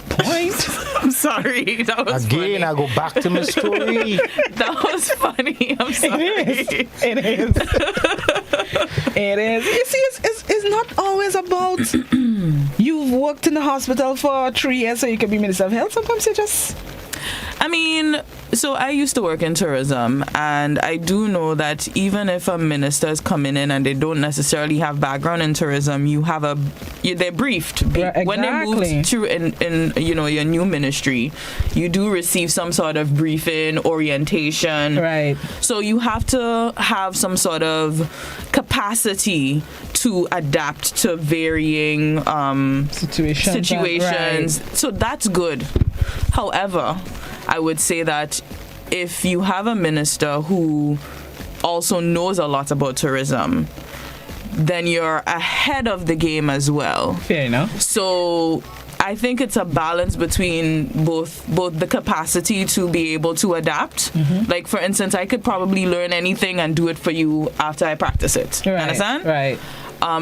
Point. I'm sorry. That was Again, funny. I go back to my story. That was funny. I'm sorry. It is. It is. You see, it's not always about you've worked in the hospital for 3 years so you can be Minister of Health. Sometimes you just... I mean, so I used to work in tourism, and I do know that even if a minister is coming in and they don't necessarily have background in tourism, they're briefed. Exactly. When they move through in your new ministry, you do receive some sort of briefing, orientation. Right. So you have to have some sort of capacity to adapt to varying situations. Right. So that's good. However, I would say that if you have a minister who also knows a lot about tourism, then you're ahead of the game as well. Fair enough. So I think it's a balance between both the capacity to be able to adapt. Mm-hmm. Like, for instance, I could probably learn anything and do it for you after I practice it. Right. Understand? Right.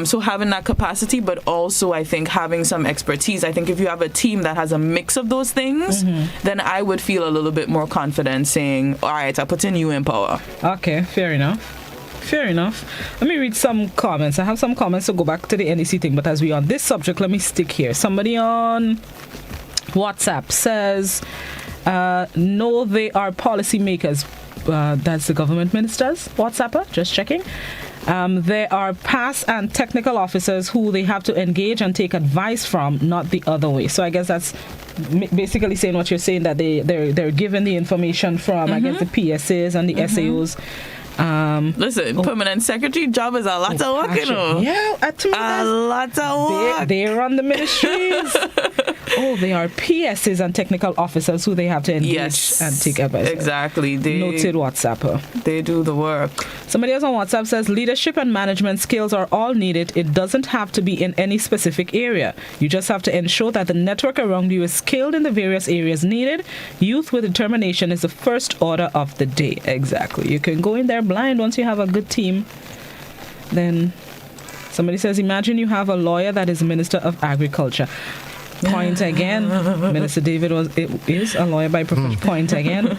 So having that capacity, but also I think having some expertise. I think if you have a team that has a mix of those things, then I would feel a little bit more confident saying, all right, I'm putting you in power. Okay, fair enough. Fair enough. Let me read some comments. I have some comments to go back to the NEC thing, but as we on this subject, let me stick here. Somebody on WhatsApp says, no, they are policymakers. That's the government ministers. WhatsApper, just checking. There are past and technical officers who they have to engage and take advice from, not the other way. So I guess that's basically saying what you're saying, that they're given the information from, I guess, the PSAs and the SAOs. Listen, permanent secretary job is a lot of work, you know. Yeah, a lot of work. They run the ministries. They are PSs and technical officers who they have to engage and take advice. Exactly. Noted WhatsApper. They do the work. Somebody else on WhatsApp says leadership and management skills are all needed. It doesn't have to be in any specific area. You just have to ensure that the network around you is skilled in the various areas needed. Youth with determination is the first order of the day. Exactly. You can go in there blind once you have a good team. Then somebody says, imagine you have a lawyer that is Minister of Agriculture. Point again. Minister David is a lawyer by profession. Point again.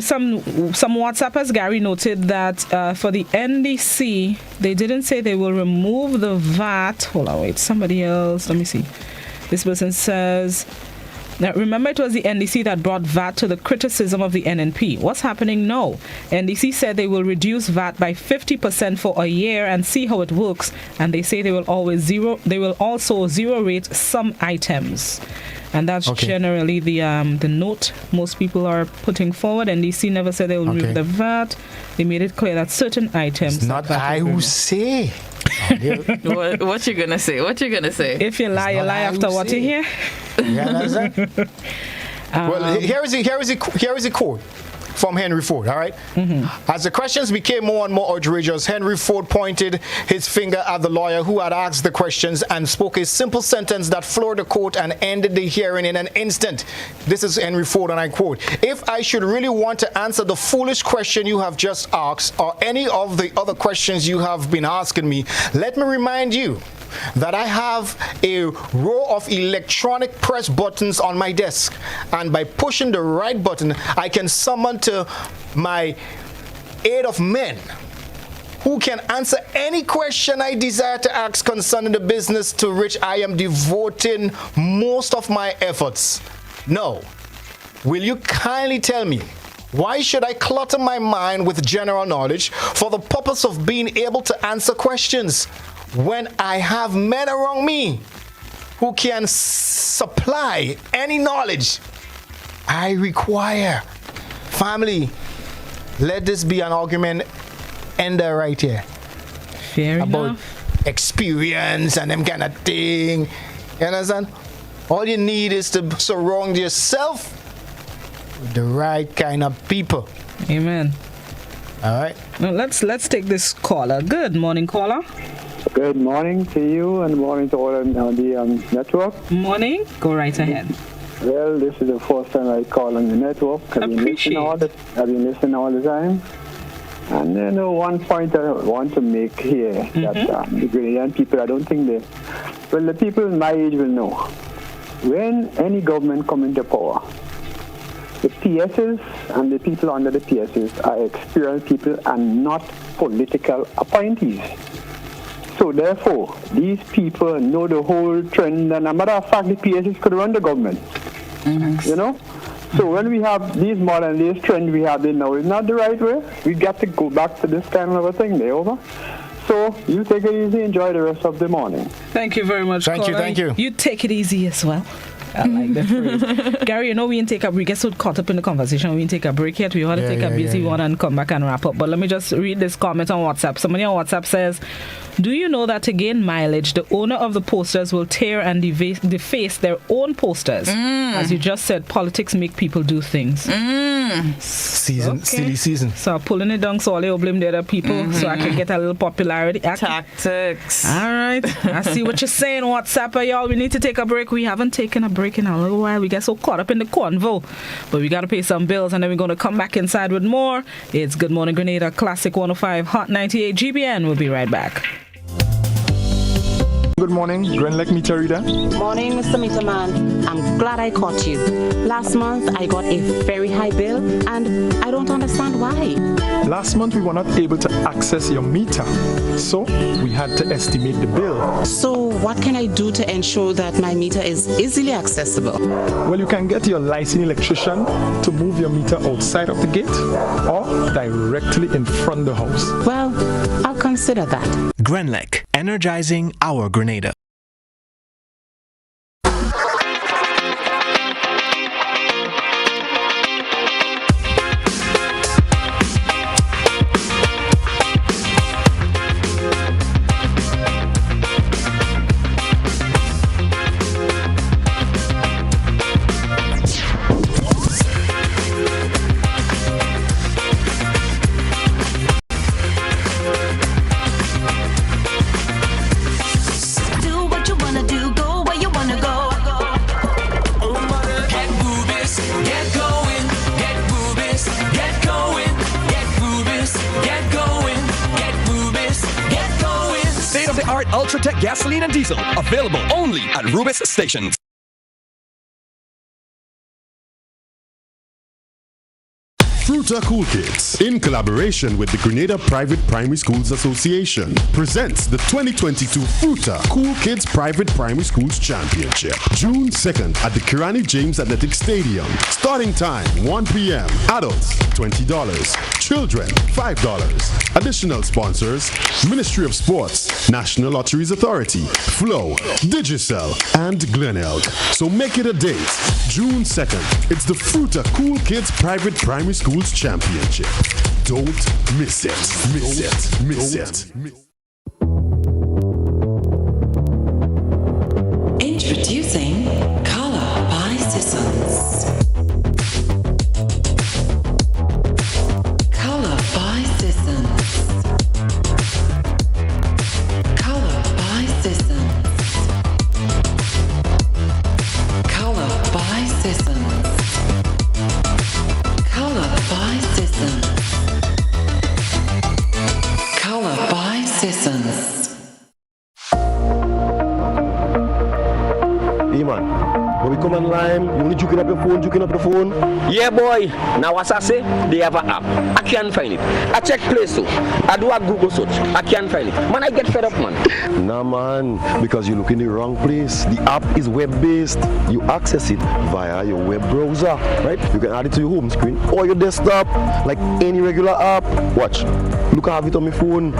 Some WhatsAppers, Gary, noted that for the NDC, they didn't say they will remove the VAT. Hold on, wait. Somebody else. Let me see. This person says, now, remember, it was the NDC that brought VAT to the criticism of the NNP. What's happening now? NDC said they will reduce VAT by 50% for a year and see how it works. And they say they will also zero rate some items. And that's generally the note most people are putting forward. NDC never said they will remove the VAT. They made it clear that certain items. It's not I who say. What you gonna say? What you gonna say? If you lie, you lie after what you hear. Yeah, well, here is the quote from Henry Ford, all right? As the questions became more and more outrageous, Henry Ford pointed his finger at the lawyer who had asked the questions and spoke a simple sentence that floored the court and ended the hearing in an instant. This is Henry Ford, and I quote, "If I should really want to answer the foolish question you have just asked, or any of the other questions you have been asking me, let me remind you that I have a row of electronic press buttons on my desk, and by pushing the right button, I can summon to my aid of men who can answer any question I desire to ask concerning the business to which I am devoting most of my efforts. Now, will you kindly tell me, why should I clutter my mind with general knowledge for the purpose of being able to answer questions? when I have men around me who can supply any knowledge I require. Family, let this be an argument ender right here. Fair about enough. experience and them kind of thing. You understand? All you need is to surround yourself with the right kind of people. Amen. All right. Now let's take this caller. Good morning, caller. Good morning to you and morning to all on the network. Morning. Go right ahead. Well, this is the first time I call on the network. I've been listening all the time. And you know, one point I want to make here that the Grenadian people, I don't think the people my age will know. When any government come into power, the PSs and the people under the PSs are experienced people and not political appointees. So therefore, these people know the whole trend, and as a matter of fact, the PSs could run the government. You know? So when we have these modern days trend we have in now, it's not the right way. We got to go back to this kind of a thing there, over. So you take it easy, enjoy the rest of the morning. Thank you very much, Thank you. You take it easy as well. I like that phrase. Gary, you know we get so caught up in the conversation, we didn't take a break yet. We want to take a busy one and come back and wrap up. But let me just read this comment on WhatsApp. Somebody on WhatsApp says, do you know that to gain mileage, the owner of the posters will tear and deface their own posters? As you just said, politics make people do things. Silly season. So I'm pulling it down so I'll blame the other people so I can get a little popularity. Tactics. All right. I see what you're saying, WhatsApper, y'all. We need to take a break. We haven't taken a break in a little while. We get so caught up in the convo. But we got to pay some bills and then we're going to come back inside with more. It's Good Morning Grenada, Classic 105, Hot 98 GBN. We'll be right back. Good morning, Grenlek Meter Reader. Morning, Mr. Meterman. I'm glad I caught you. Last month, I got a very high bill, and I don't understand why. Last month, we were not able to access your meter, so we had to estimate the bill. So what can I do to ensure that my meter is easily accessible? Well, you can get your licensed electrician to move your meter outside of the gate or directly in front of the house. Well, I'll consider that. Grenlek, energizing our Grenada. Ultratech gasoline and diesel, available only at Rubis stations. Fruta Cool Kids, in collaboration with the Grenada Private Primary Schools Association, presents the 2022 Fruta Cool Kids Private Primary Schools Championship, June 2nd at the Kirani James Athletic Stadium. Starting time 1 p.m. Adults $20, children $5. Additional sponsors: Ministry of Sports, National Lotteries Authority, Flow, Digicel, and Glenelg. So make it a date. June 2nd. It's the Fruta Cool Kids Private Primary Schools Championship. Don't miss it. Miss it. Introducing Color by Sissons. Color by Sissons. Color by Sissons. Color by Sissons. Color by Sissons. Color by Sissons. Hey man, when we come online, you only juking up your phone. Yeah boy, now as I say, they have an app. I can't find it. I check Play Store. I do a Google search. I can't find it. Man, I get fed up, man. Nah man, because you look in the wrong place. The app is web-based. You access it via your web browser, right? You can add it to your home screen or your desktop, like any regular app. Watch, look, I have it on my phone.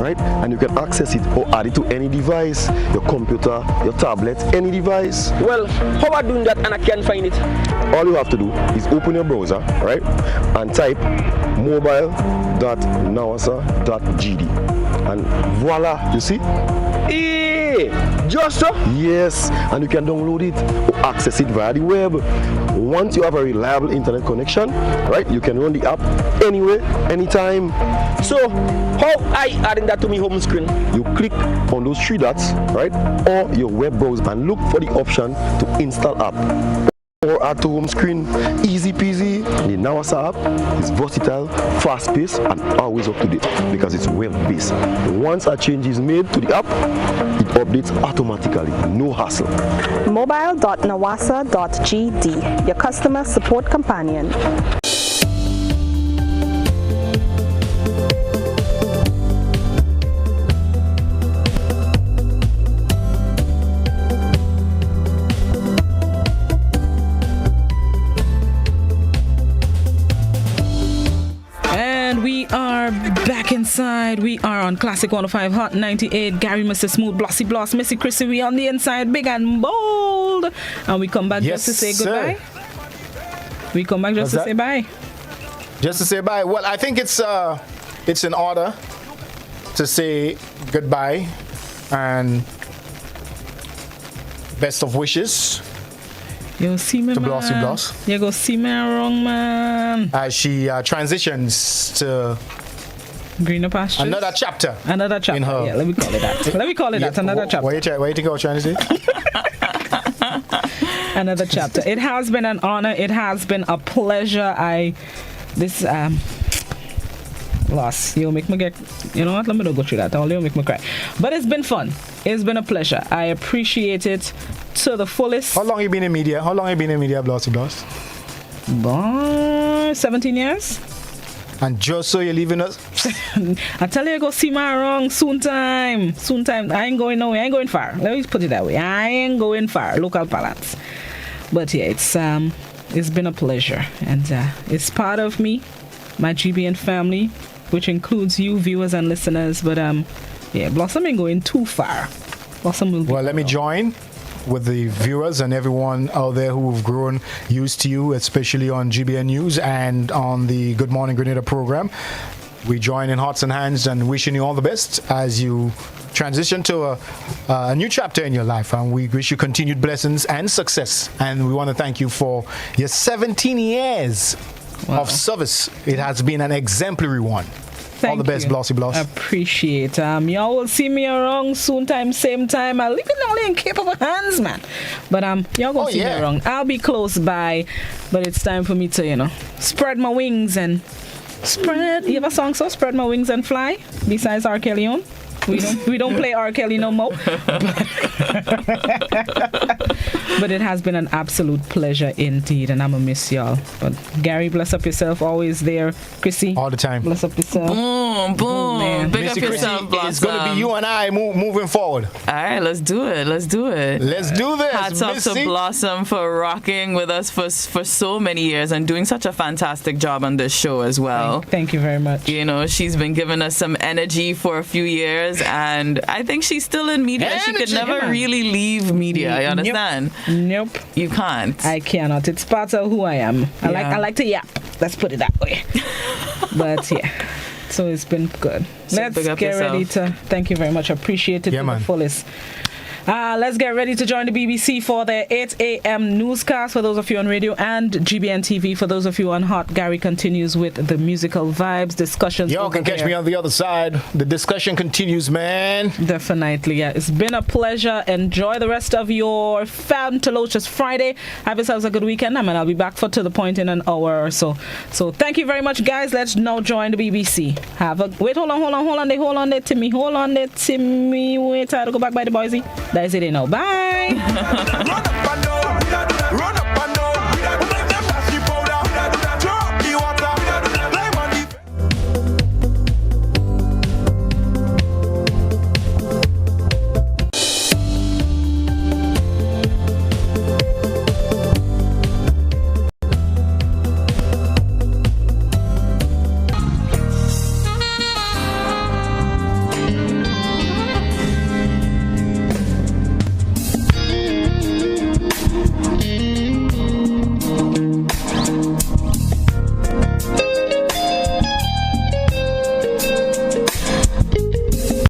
right? And you can access it or add it to any device, your computer, your tablet, any device. Well, how am I doing that and I can't find it? All you have to do is open your browser, right? And type mobile.nawasa.gd. And voila, you see? Just so? Yes, and you can download it or access it via the web. Once you have a reliable internet connection, right, you can run the app anywhere, anytime. So, how I adding that to my home screen? You click on those 3 dots, right, or your web browser and look for the option to install app. Or add to home screen. Easy peasy. The Nawasa app is versatile, fast-paced, and always up to date because it's web-based. Once a change is made to the app, it updates automatically, no hassle. Mobile.nawasa.gd, your customer support companion. Back inside, we are on Classic 105 Hot 98. Gary, Mr. Smooth, Blossy Bloss, Missy Chrissy, we on the inside, big and bold. And we come back just to say goodbye. We come back just to say bye. Just to say bye. Well, I think it's in order to say goodbye and best of wishes. You see me, to man. Blossy Bloss. You go see me wrong, man. As she transitions to greener pastures. Another chapter. Another chapter. In her. Yeah, let me call it that. Let me call it that. Another chapter. What you think I was trying to say? Another chapter. It has been an honor. It has been a pleasure. Loss. You'll make me get. You know what? Let me not go through that. You'll make me cry. But it's been fun. It's been a pleasure. I appreciate it to the fullest. How long you been in media? Blossy Bloss? 17 years. And just so you're leaving us? I tell you, go see my wrong soon time. I ain't going nowhere. I ain't going far. Let me put it that way. I ain't going far. Local balance. But yeah, it's been a pleasure, and it's part of me, my GBN family, which includes you, viewers and listeners. But yeah, Blossom ain't going too far. Blossom will. Well, let me join with the viewers and everyone out there who've grown used to you, especially on GBN News and on the Good Morning Grenada program. We join in hearts and hands and wishing you all the best as you transition to a new chapter in your life, and we wish you continued blessings and success. And we want to thank you for your 17 years of service. It has been an exemplary one. All the best, Blossy Bloss. Appreciate. Y'all will see me around soon time, same time. I'll leave it only in capable hands, man. But y'all gonna see me around. I'll be close by, but it's time for me to, spread my wings and spread. You have a song, so spread my wings and fly. Besides R. Kelly on. We don't play R. Kelly no more. But it has been an absolute pleasure indeed, and I'm gonna miss y'all. But Gary, bless up yourself, always there. Chrissy, all the time. Bless up yourself. Boom. Man. Big up yourself, Blossom. It's gonna be you and I moving forward. All right, let's do it. Let's do this. Hats off to Blossom for rocking with us for so many years and doing such a fantastic job on this show as well. Thank you very much. She's been giving us some energy for a few years, and I think she's still in media. She could never really leave media. You understand? Nope. You can't. I cannot. It's part of who I am. I like to yap. Let's put it that way. But yeah. So it's been good. Let's get ready to. Thank you very much. Appreciate it to the fullest. Let's get ready to join the BBC for their 8 a.m. newscast for those of you on radio and GBN TV for those of you on Hot. Gary continues with the musical vibes, discussions. Y'all can catch me on the other side. The discussion continues, man. Definitely, yeah. It's been a pleasure. Enjoy the rest of your Fantalocious Friday. Have yourselves a good weekend. I'll be back to the point in an hour or so. So thank you very much, guys. Let's now join the BBC. Hold on there, Timmy. Wait, I have to go back by the boysy. That's it, Bye.